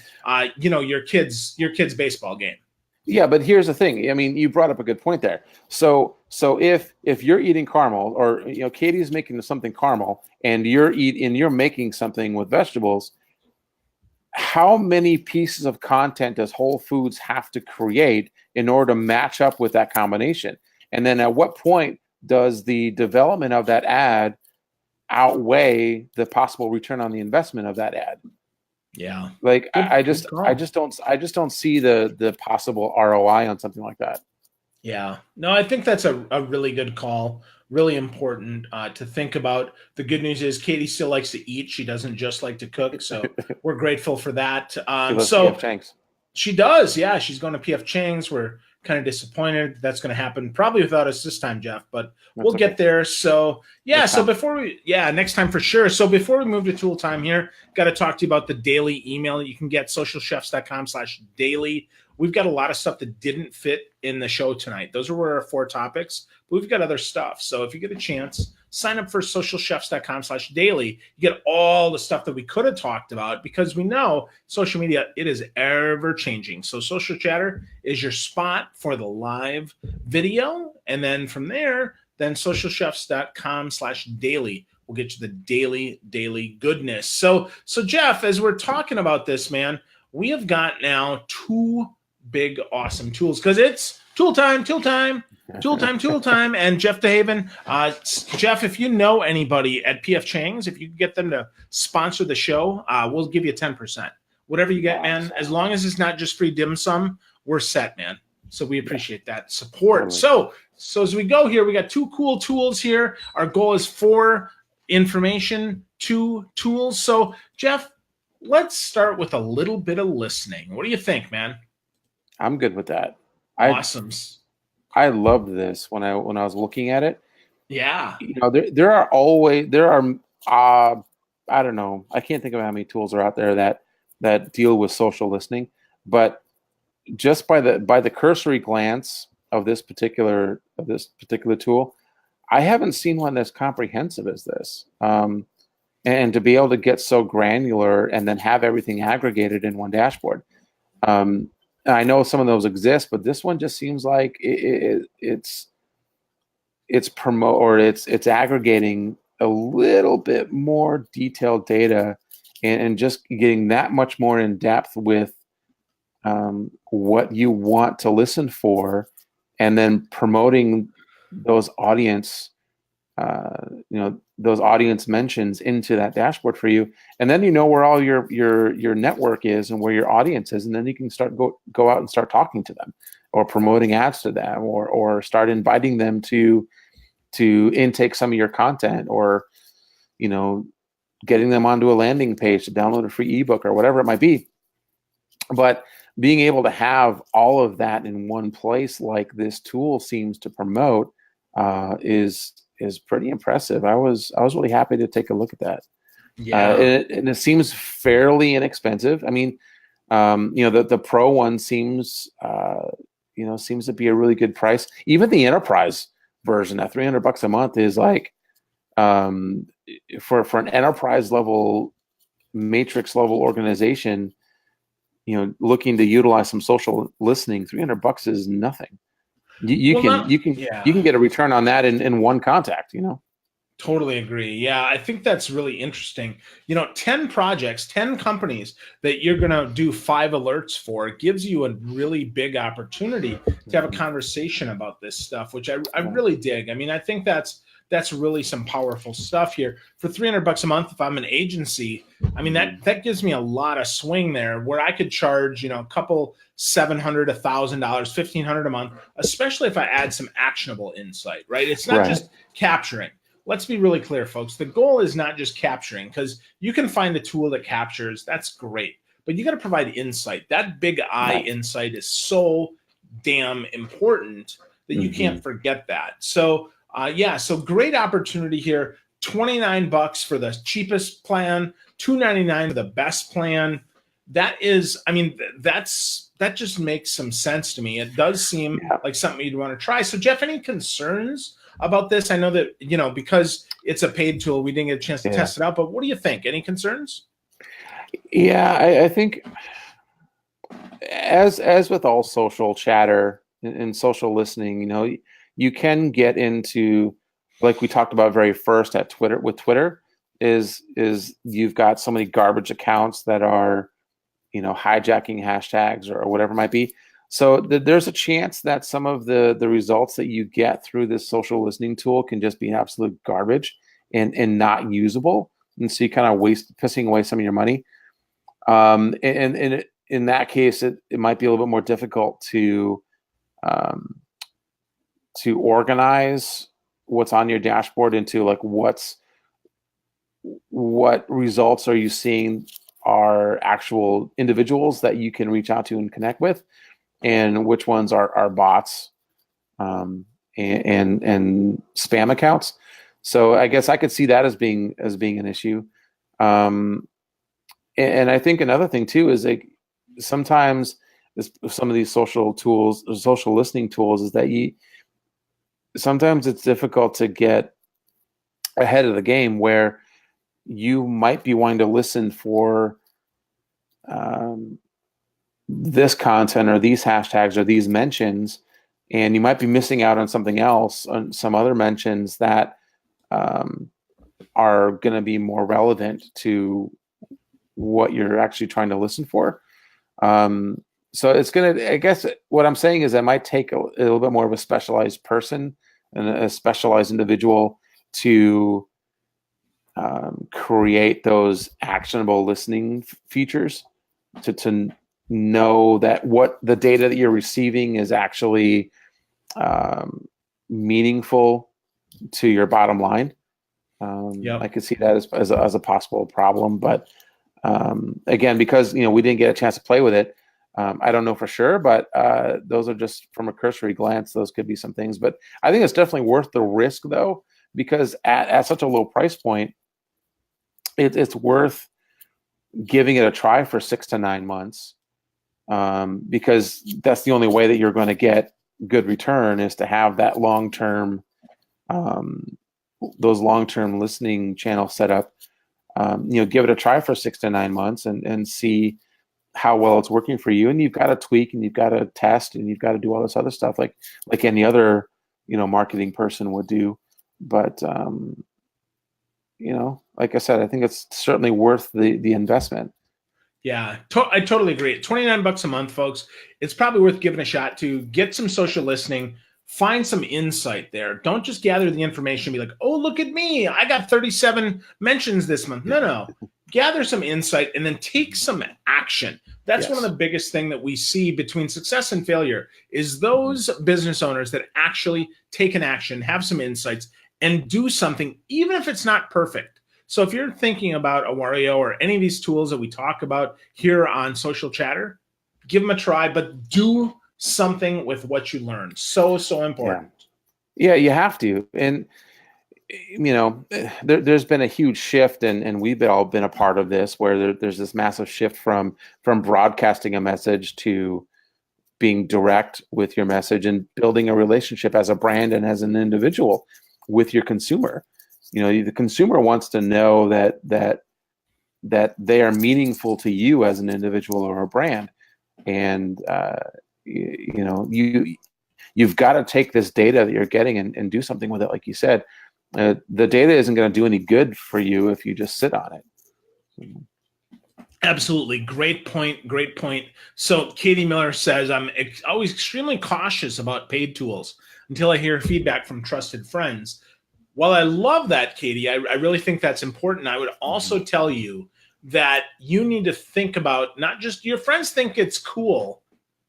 [SPEAKER 1] your kid's baseball game.
[SPEAKER 2] Yeah, but here's the thing. I mean, you brought up a good point there. So if you're eating caramel, or Katie's making something caramel, and you're making something with vegetables, how many pieces of content does Whole Foods have to create in order to match up with that combination? And then at what point does the development of that ad outweigh the possible return on the investment of that ad?
[SPEAKER 1] Yeah.
[SPEAKER 2] Like I just don't see the possible ROI on something like that.
[SPEAKER 1] Yeah. No, I think that's a really good call. Really important to think about. The good news is Katie still likes to eat. She doesn't just like to cook. So we're grateful for that. She does. Yeah. She's going to PF Chang's. We're kind of disappointed that's going to happen probably without us this time, Jeff, but we'll get there. So next time for sure. So before we move to tool time here, got to talk to you about the daily email that you can get, socialchefs.com/daily. We've got a lot of stuff that didn't fit in the show tonight. Those were our 4 topics, but we've got other stuff. So if you get a chance, sign up for socialchefs.com/daily. You get all the stuff that we could have talked about, because we know social media, it is ever changing. So Social Chatter is your spot for the live video. And then from there, then socialchefs.com/daily will get you the daily goodness. So Jeff, as we're talking about this, man, we have got now 2 big, awesome tools, because it's tool time. And Jeff DeHaven, Jeff, if you know anybody at PF Chang's, if you can get them to sponsor the show, we'll give you 10%. Whatever you get, man, as long as it's not just free dim sum, we're set, man. So we appreciate that support. So as we go here, we got 2 cool tools here. Our goal is 4 information, 2 tools. So Jeff, let's start with a little bit of listening. What do you think, man?
[SPEAKER 2] I'm good with that.
[SPEAKER 1] Awesome.
[SPEAKER 2] I loved this when I was looking at it.
[SPEAKER 1] Yeah.
[SPEAKER 2] There are I don't know. I can't think of how many tools are out there that deal with social listening, but just by the cursory glance of this particular tool, I haven't seen one that's comprehensive as this. And to be able to get so granular and then have everything aggregated in one dashboard. I know some of those exist, but this one just seems like it's aggregating a little bit more detailed data and just getting that much more in depth with what you want to listen for, and then promoting those audience those audience mentions into that dashboard for you, and then where all your network is and where your audience is, and then you can go out and start talking to them, or promoting ads to them, or start inviting them to intake some of your content, or getting them onto a landing page to download a free ebook or whatever it might be. But being able to have all of that in one place, like this tool seems to promote, is pretty impressive. I was really happy to take a look at that.
[SPEAKER 1] Yeah.
[SPEAKER 2] And it seems fairly inexpensive. I mean, the Pro one seems to be a really good price. Even the enterprise version at $300 a month is like, for an enterprise level, matrix level organization, looking to utilize some social listening, $300 is nothing. You can get a return on that in one contact,
[SPEAKER 1] Totally agree. Yeah, I think that's really interesting. 10 projects, 10 companies that you're going to do 5 alerts for gives you a really big opportunity to have a conversation about this stuff, which I really dig. I mean, I think that's really some powerful stuff here. For $300 a month, if I'm an agency, I mean, that gives me a lot of swing there where I could charge, a couple $700, $1,000, $1,500 a month, especially if I add some actionable insight, right? It's not just capturing. Let's be really clear, folks. The goal is not just capturing, because you can find a tool that captures. That's great. But you got to provide insight. That big eye insight is so damn important that you can't forget that. So, so great opportunity here. $29 for the cheapest plan, $299 for the best plan. That is, I mean, that just makes some sense to me. It does seem like something you'd want to try. So, Jeff, any concerns about this? I know that, because it's a paid tool, we didn't get a chance to test it out, but what do you think? Any concerns?
[SPEAKER 2] Yeah, I think as with all social chatter and social listening, you can get into, like we talked about very first at Twitter, is you've got so many garbage accounts that are, hijacking hashtags or whatever it might be. So there's a chance that some of the results that you get through this social listening tool can just be absolute garbage and not usable. And so you kind of pissing away some of your money. And in that case, it might be a little bit more difficult to organize what's on your dashboard into like what results are you seeing are actual individuals that you can reach out to and connect with, and which ones are bots and spam accounts. So I guess I could see that as being an issue. And I think another thing too is like sometimes some of these social tools, social listening tools, is that sometimes it's difficult to get ahead of the game where you might be wanting to listen for this content or these hashtags or these mentions, and you might be missing out on something else, on some other mentions that are going to be more relevant to what you're actually trying to listen for. So it's going to, I guess what I'm saying is it might take a little bit more of a specialized person and a specialized individual to create those actionable listening features to know that what the data that you're receiving is actually meaningful to your bottom line. I could see that as a possible problem, but again, because we didn't get a chance to play with it, I don't know for sure, but those are just from a cursory glance. Those could be some things, but I think it's definitely worth the risk, though, because at such a low price point, it's worth giving it a try for 6 to 9 months, because that's the only way that you're going to get good return, is to have that long-term, those long-term listening channels set up. Give it a try for 6 to 9 months and see how well it's working for you. And you've got to tweak and you've got to test and you've got to do all this other stuff like any other, marketing person would do. But, like I said, I think it's certainly worth the investment.
[SPEAKER 1] Yeah, I totally agree. $29 a month, folks. It's probably worth giving a shot to get some social listening, find some insight there. Don't just gather the information and be like, oh, look at me, I got 37 mentions this month. No. Gather some insight and then take some action. That's one of the biggest thing that we see between success and failure is those business owners that actually take an action, have some insights, and do something, even if it's not perfect. So if you're thinking about Awario or any of these tools that we talk about here on Social Chatter, give them a try, but do something with what you learned. So important.
[SPEAKER 2] Yeah, you have to. And, there's been a huge shift, and we've all been a part of this, where there's this massive shift from broadcasting a message to being direct with your message and building a relationship as a brand and as an individual with your consumer. The consumer wants to know that they are meaningful to you as an individual or a brand. And, you've got to take this data that you're getting and do something with it, like you said. The data isn't going to do any good for you if you just sit on it.
[SPEAKER 1] Absolutely. Great point. Great point. So Katie Miller says, I'm always extremely cautious about paid tools until I hear feedback from trusted friends. While I love that, Katie, I really think that's important. I would also tell you that you need to think about not just your friends think it's cool,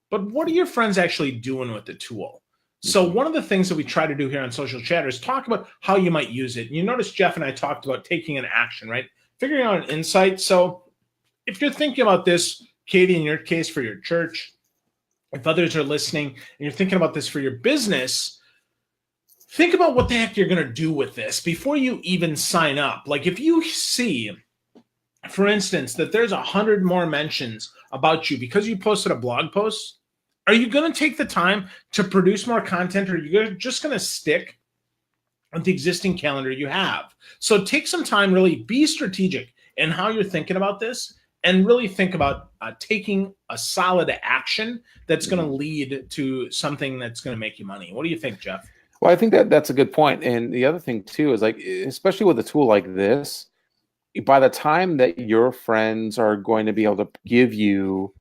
[SPEAKER 1] but what are your friends actually doing with the tool? So one of the things that we try to do here on Social Chatter is talk about how you might use it. And you notice Jeff and I talked about taking an action, right? Figuring out an insight. So if you're thinking about this, Katie, in your case for your church, if others are listening and you're thinking about this for your business, think about what the heck you're going to do with this before you even sign up. Like if you see, for instance, that there's 100 more mentions about you because you posted a blog post, are you going to take the time to produce more content, or are you just going to stick with the existing calendar you have? So take some time, really be strategic in how you're thinking about this, and really think about taking a solid action that's going to lead to something that's going to make you money. What do you think, Jeff?
[SPEAKER 2] Well, I think that's a good point. And the other thing too is, like, especially with a tool like this, by the time that your friends are going to be able to give you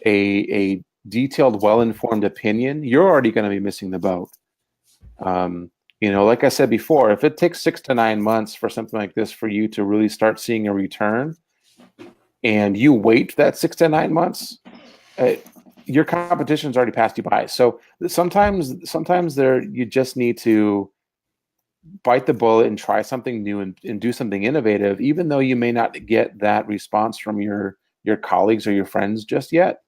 [SPEAKER 2] a detailed, well-informed opinion, you're already going to be missing the boat. Like I said before, if it takes 6 to 9 months for something like this for you to really start seeing a return, and you wait that 6 to 9 months, your competition's already passed you by. So sometimes you just need to bite the bullet and try something new and do something innovative, even though you may not get that response from your colleagues or your friends just yet.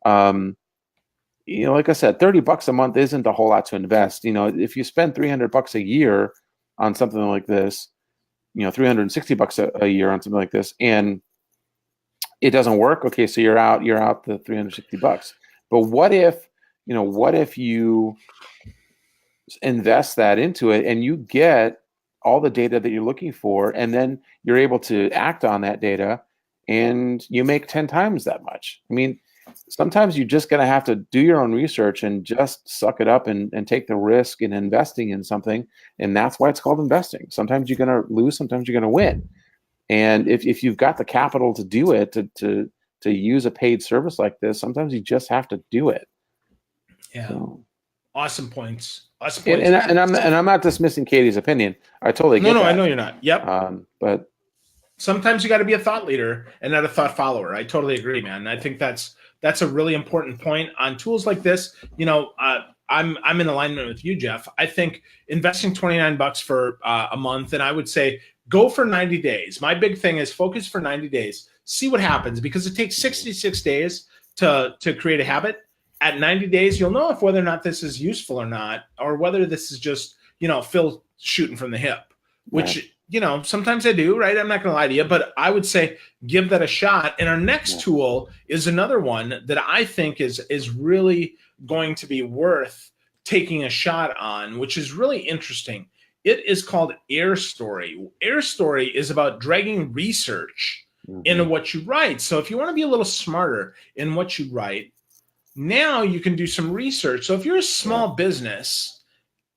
[SPEAKER 2] Like I said, $30 a month isn't a whole lot to invest. If you spend $300 a year on something like this, $360 a year on something like this, and it doesn't work, okay, so you're out the $360. But what if you invest that into it and you get all the data that you're looking for, and then you're able to act on that data and you make 10 times that much? I mean, sometimes you're just going to have to do your own research and just suck it up and take the risk in investing in something. And that's why it's called investing. Sometimes you're going to lose, sometimes you're going to win. And if you've got the capital to do it, to use a paid service like this, sometimes you just have to do it.
[SPEAKER 1] Yeah. So. Awesome points.
[SPEAKER 2] And I'm not dismissing Katie's opinion. I totally get that.
[SPEAKER 1] I know you're not. Yep.
[SPEAKER 2] But
[SPEAKER 1] sometimes you got to be a thought leader and not a thought follower. I totally agree, man. I think that's a really important point on tools like this. I'm in alignment with you, Jeff. I think investing $29 for a month, and I would say go for 90 days. My big thing is focus for 90 days. See what happens, because it takes 66 days to create a habit. At 90 days, you'll know if whether or not this is useful or not, or whether this is just, Phil shooting from the hip, which, right. Sometimes I do, right? I'm not going to lie to you, but I would say give that a shot. And our next tool is another one that I think is really going to be worth taking a shot on, which is really interesting. It is called AirStory. AirStory is about dragging research into what you write. So if you want to be a little smarter in what you write, now you can do some research. So if you're a small business,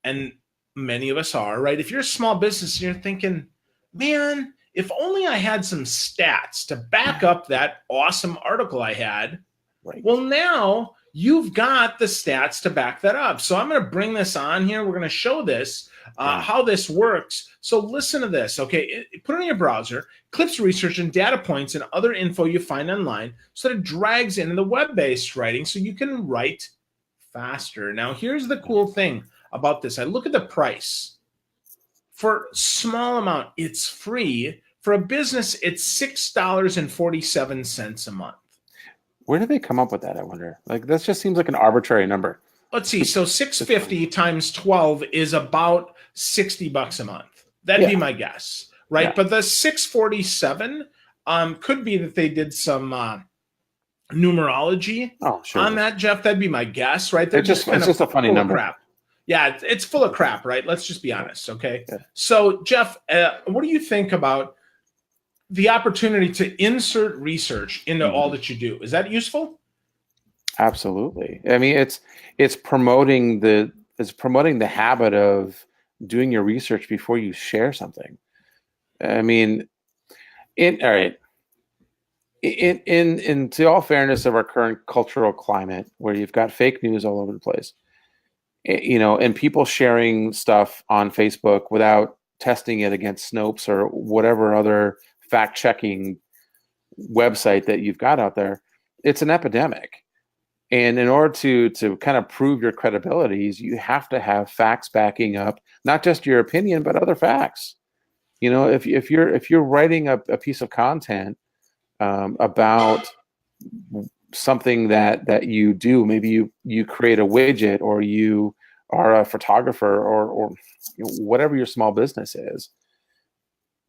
[SPEAKER 1] and many of us are, right? If you're a small business and you're thinking, man, if only I had some stats to back up that awesome article I had. Right. Well, now you've got the stats to back that up. So I'm going to bring this on here. We're going to show this, how this works. So listen to this, okay? Put it in your browser, clips research and data points and other info you find online, so that it drags into the web-based writing so you can write faster. Now, here's the cool thing about this. I look at the price. For small amount, it's free. For a business, it's $6.47 a month.
[SPEAKER 2] Where did they come up with that, I wonder? Like, that just seems like an arbitrary number.
[SPEAKER 1] Let's see. So 650 times 12 is about $60 a month. That'd be my guess, right? Yeah. But the 647 could be that they did some numerology on that, Jeff. That'd be my guess, right?
[SPEAKER 2] It's just a funny number.
[SPEAKER 1] Crap. Yeah, it's full of crap, right? Let's just be honest, okay? Yeah. So, Jeff, what do you think about the opportunity to insert research into all that you do? Is that useful?
[SPEAKER 2] Absolutely. I mean, it's promoting the habit of doing your research before you share something. I mean, all right. In to all fairness of our current cultural climate, where you've got fake news all over the place, and people sharing stuff on Facebook without testing it against Snopes or whatever other fact-checking website that you've got out there, it's an epidemic. And in order to kind of prove your credibilities, you have to have facts backing up not just your opinion, but other facts. If you're writing a piece of content about something that you do, maybe you create a widget, or you are a photographer, or whatever your small business is.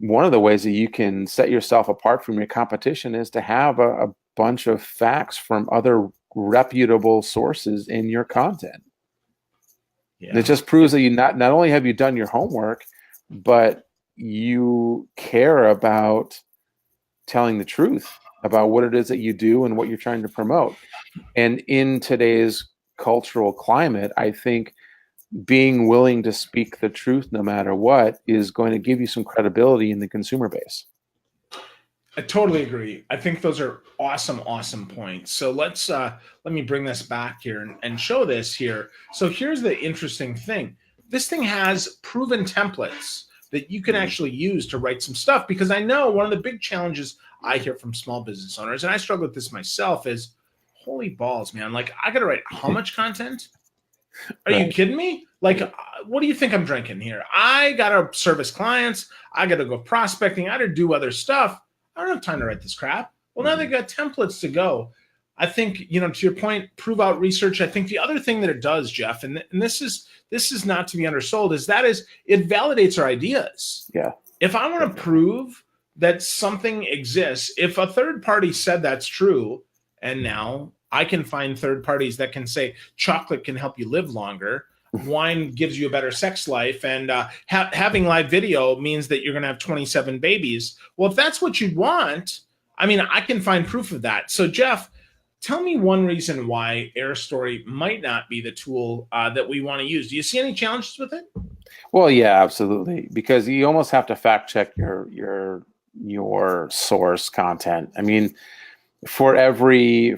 [SPEAKER 2] One of the ways that you can set yourself apart from your competition is to have a bunch of facts from other reputable sources in your content. Yeah. It just proves that you not only have you done your homework, but you care about telling the truth about what it is that you do and what you're trying to promote. And in today's cultural climate, I think being willing to speak the truth no matter what is going to give you some credibility in the consumer base.
[SPEAKER 1] I totally agree. I think those are awesome points. So let me bring this back here and show this here. So here's the interesting thing. This thing has proven templates that you can actually use to write some stuff, because I know one of the big challenges I hear from small business owners, and I struggle with this myself, is holy balls, man. Like, I got to write how much content? Are you kidding me? Like, what do you think I'm drinking here? I got to service clients. I got to go prospecting. I got to do other stuff. I don't have time to write this crap. Well, now they've got templates to go. I think, to your point, prove out research. I think the other thing that it does, Jeff, and this is not to be undersold, is it validates our ideas.
[SPEAKER 2] Yeah.
[SPEAKER 1] If I want to prove that something exists, if a third party said that's true, and now I can find third parties that can say chocolate can help you live longer, wine gives you a better sex life, and having live video means that you're going to have 27 babies. Well, if that's what you want, I mean, I can find proof of that. So, Jeff, tell me one reason why AirStory might not be the tool that we want to use. Do you see any challenges with it?
[SPEAKER 2] Well, yeah, absolutely. Because you almost have to fact check your source content. I mean, for every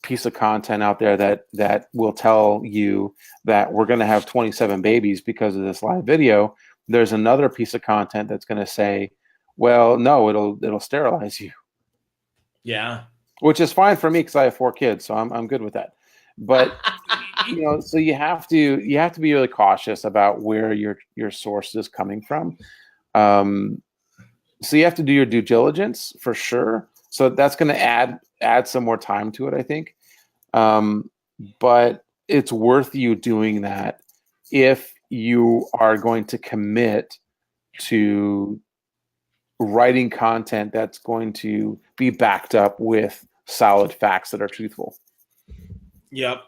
[SPEAKER 2] piece of content out there that will tell you that we're going to have 27 babies because of this live video, there's another piece of content that's going to say, well, no, it'll sterilize you.
[SPEAKER 1] Yeah.
[SPEAKER 2] Which is fine for me because I have 4 kids, so I'm good with that. But so you have to be really cautious about where your source is coming from. So you have to do your due diligence for sure. So that's going to add some more time to it, I think. But it's worth you doing that if you are going to commit to writing content that's going to be backed up with solid facts that are truthful.
[SPEAKER 1] Yep.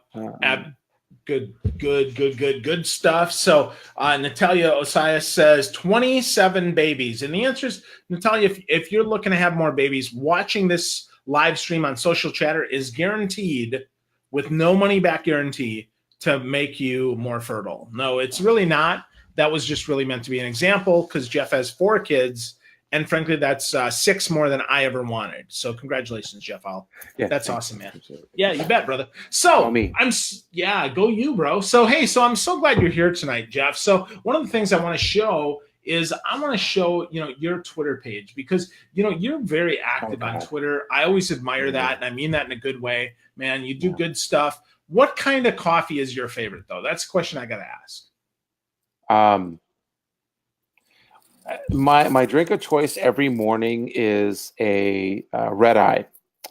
[SPEAKER 1] Good stuff. So Natalia Osias says 27 babies. And the answer is, Natalia, if you're looking to have more babies, watching this live stream on Social Chatter is guaranteed, with no money back guarantee, to make you more fertile. No, it's really not. That was just really meant to be an example, because Jeff has 4 kids. And frankly, that's 6 more than I ever wanted. So congratulations, Jeff. That's awesome, man. Yeah, you bet, brother. So go you, bro. So, hey, I'm so glad you're here tonight, Jeff. So one of the things I want to show is your Twitter page, because, you're very active on Twitter. I always admire that. And I mean that in a good way, man. You do good stuff. What kind of coffee is your favorite, though? That's a question I got to ask.
[SPEAKER 2] My drink of choice every morning is a red eye,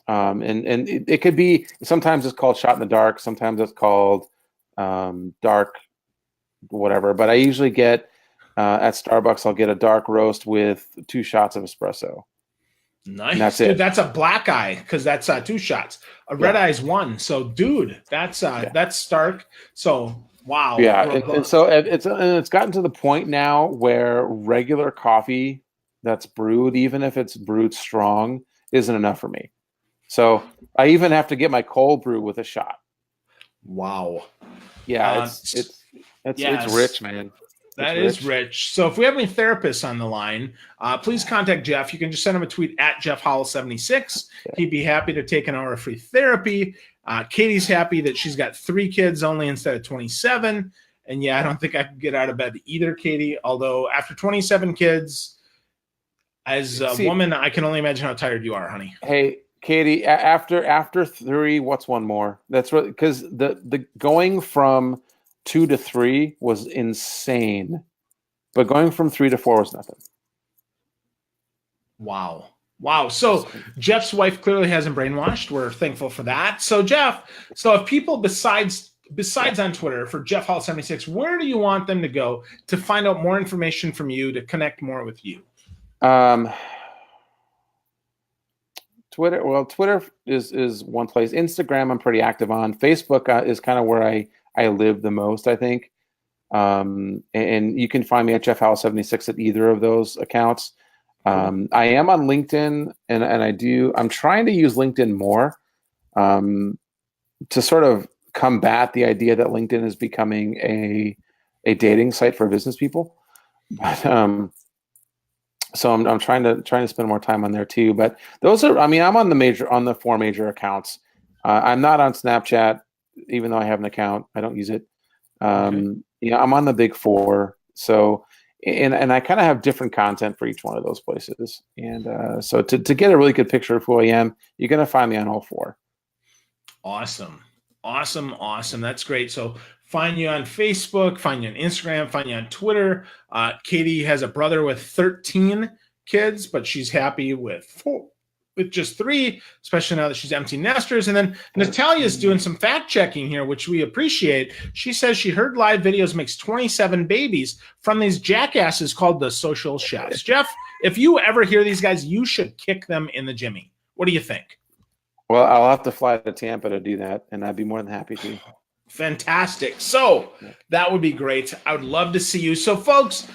[SPEAKER 2] and it could be, sometimes it's called shot in the dark, sometimes it's called dark whatever. But I usually get at Starbucks, I'll get a dark roast with 2 shots of espresso.
[SPEAKER 1] Nice. And that's it. That's a black eye, because that's 2 shots. A red eye is 1. So, dude, that's stark. So. Wow.
[SPEAKER 2] Yeah, and so it's gotten to the point now where regular coffee that's brewed, even if it's brewed strong, isn't enough for me. So I even have to get my cold brew with a shot.
[SPEAKER 1] Wow.
[SPEAKER 2] Yeah, it's rich, man.
[SPEAKER 1] That is rich. So if we have any therapists on the line, please contact Jeff. You can just send him a tweet at Jeff Howell 76. He'd be happy to take an hour of free therapy. Katie's happy that she's got 3 kids only instead of 27. And yeah, I don't think I could get out of bed either, Katie. Although after 27 kids, as a woman, I can only imagine how tired you are, honey.
[SPEAKER 2] Hey, Katie, after 3, what's one more? That's really because the going from 2 to 3 was insane, but going from 3 to 4 was nothing.
[SPEAKER 1] Wow. So Jeff's wife clearly hasn't brainwashed. We're thankful for that. So Jeff, if people besides on Twitter for Jeff Hall 76, where do you want them to go to find out more information from you, to connect more with you?
[SPEAKER 2] Twitter. Well, Twitter is one place. Instagram, I'm pretty active on. Facebook is kind of where I live the most, I think. And you can find me at Jeff Howell 76 at either of those accounts. I am on LinkedIn, and I'm trying to use LinkedIn more to sort of combat the idea that LinkedIn is becoming a dating site for business people. But so I'm trying to spend more time on there too. But those are, I mean, I'm on the 4 major accounts. I'm not on Snapchat, even though I have an account. I don't use it. You know, I'm on the big 4. So, and I kind of have different content for each one of those places. And so to get a really good picture of who I am, you're going to find me on all 4.
[SPEAKER 1] Awesome. That's great. So find you on Facebook, find you on Instagram, find you on Twitter. Katie has a brother with 13 kids, but she's happy with just 3, especially now that she's empty nesters. And then Natalia's doing some fact checking here, which we appreciate. She says she heard live videos makes 27 babies from these jackasses called the social chefs. Jeff, if you ever hear these guys, you should kick them in the jimmy. What do you think?
[SPEAKER 2] Well, I'll have to fly to Tampa to do that, and I'd be more than happy to.
[SPEAKER 1] Fantastic. So that would be great. I would love to see you. So, folks,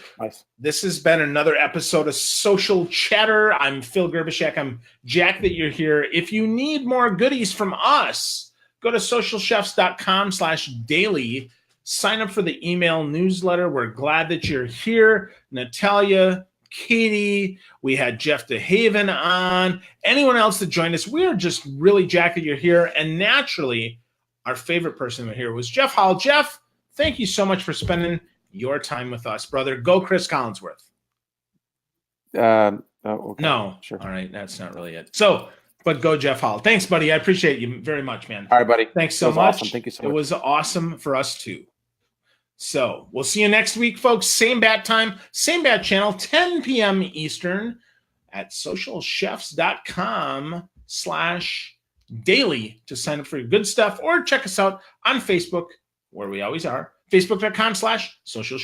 [SPEAKER 1] This has been another episode of Social Chatter. I'm Phil Gerbishek. I'm Jack that you're here. If you need more goodies from us, go to socialchefs.com/daily. Sign up for the email newsletter. We're glad that you're here. Natalia, Katie, we had Jeff DeHaven on. Anyone else that joined us, we are just really jacked that you're here. And naturally, our favorite person here was Jeff Howell. Jeff, thank you so much for spending your time with us, brother. Go Chris Collinsworth.
[SPEAKER 2] Okay.
[SPEAKER 1] No.
[SPEAKER 2] Sure.
[SPEAKER 1] All right. That's not really it. So, but go Jeff Howell. Thanks, buddy. I appreciate you very much, man.
[SPEAKER 2] All right, buddy.
[SPEAKER 1] Thanks so much.
[SPEAKER 2] Awesome. Thank you so much.
[SPEAKER 1] It was awesome for us too. So we'll see you next week, folks. Same bat time, same bat channel, 10 p.m. Eastern at socialchefs.com/daily to sign up for your good stuff, or check us out on Facebook, where we always are, facebook.com/socialchefs.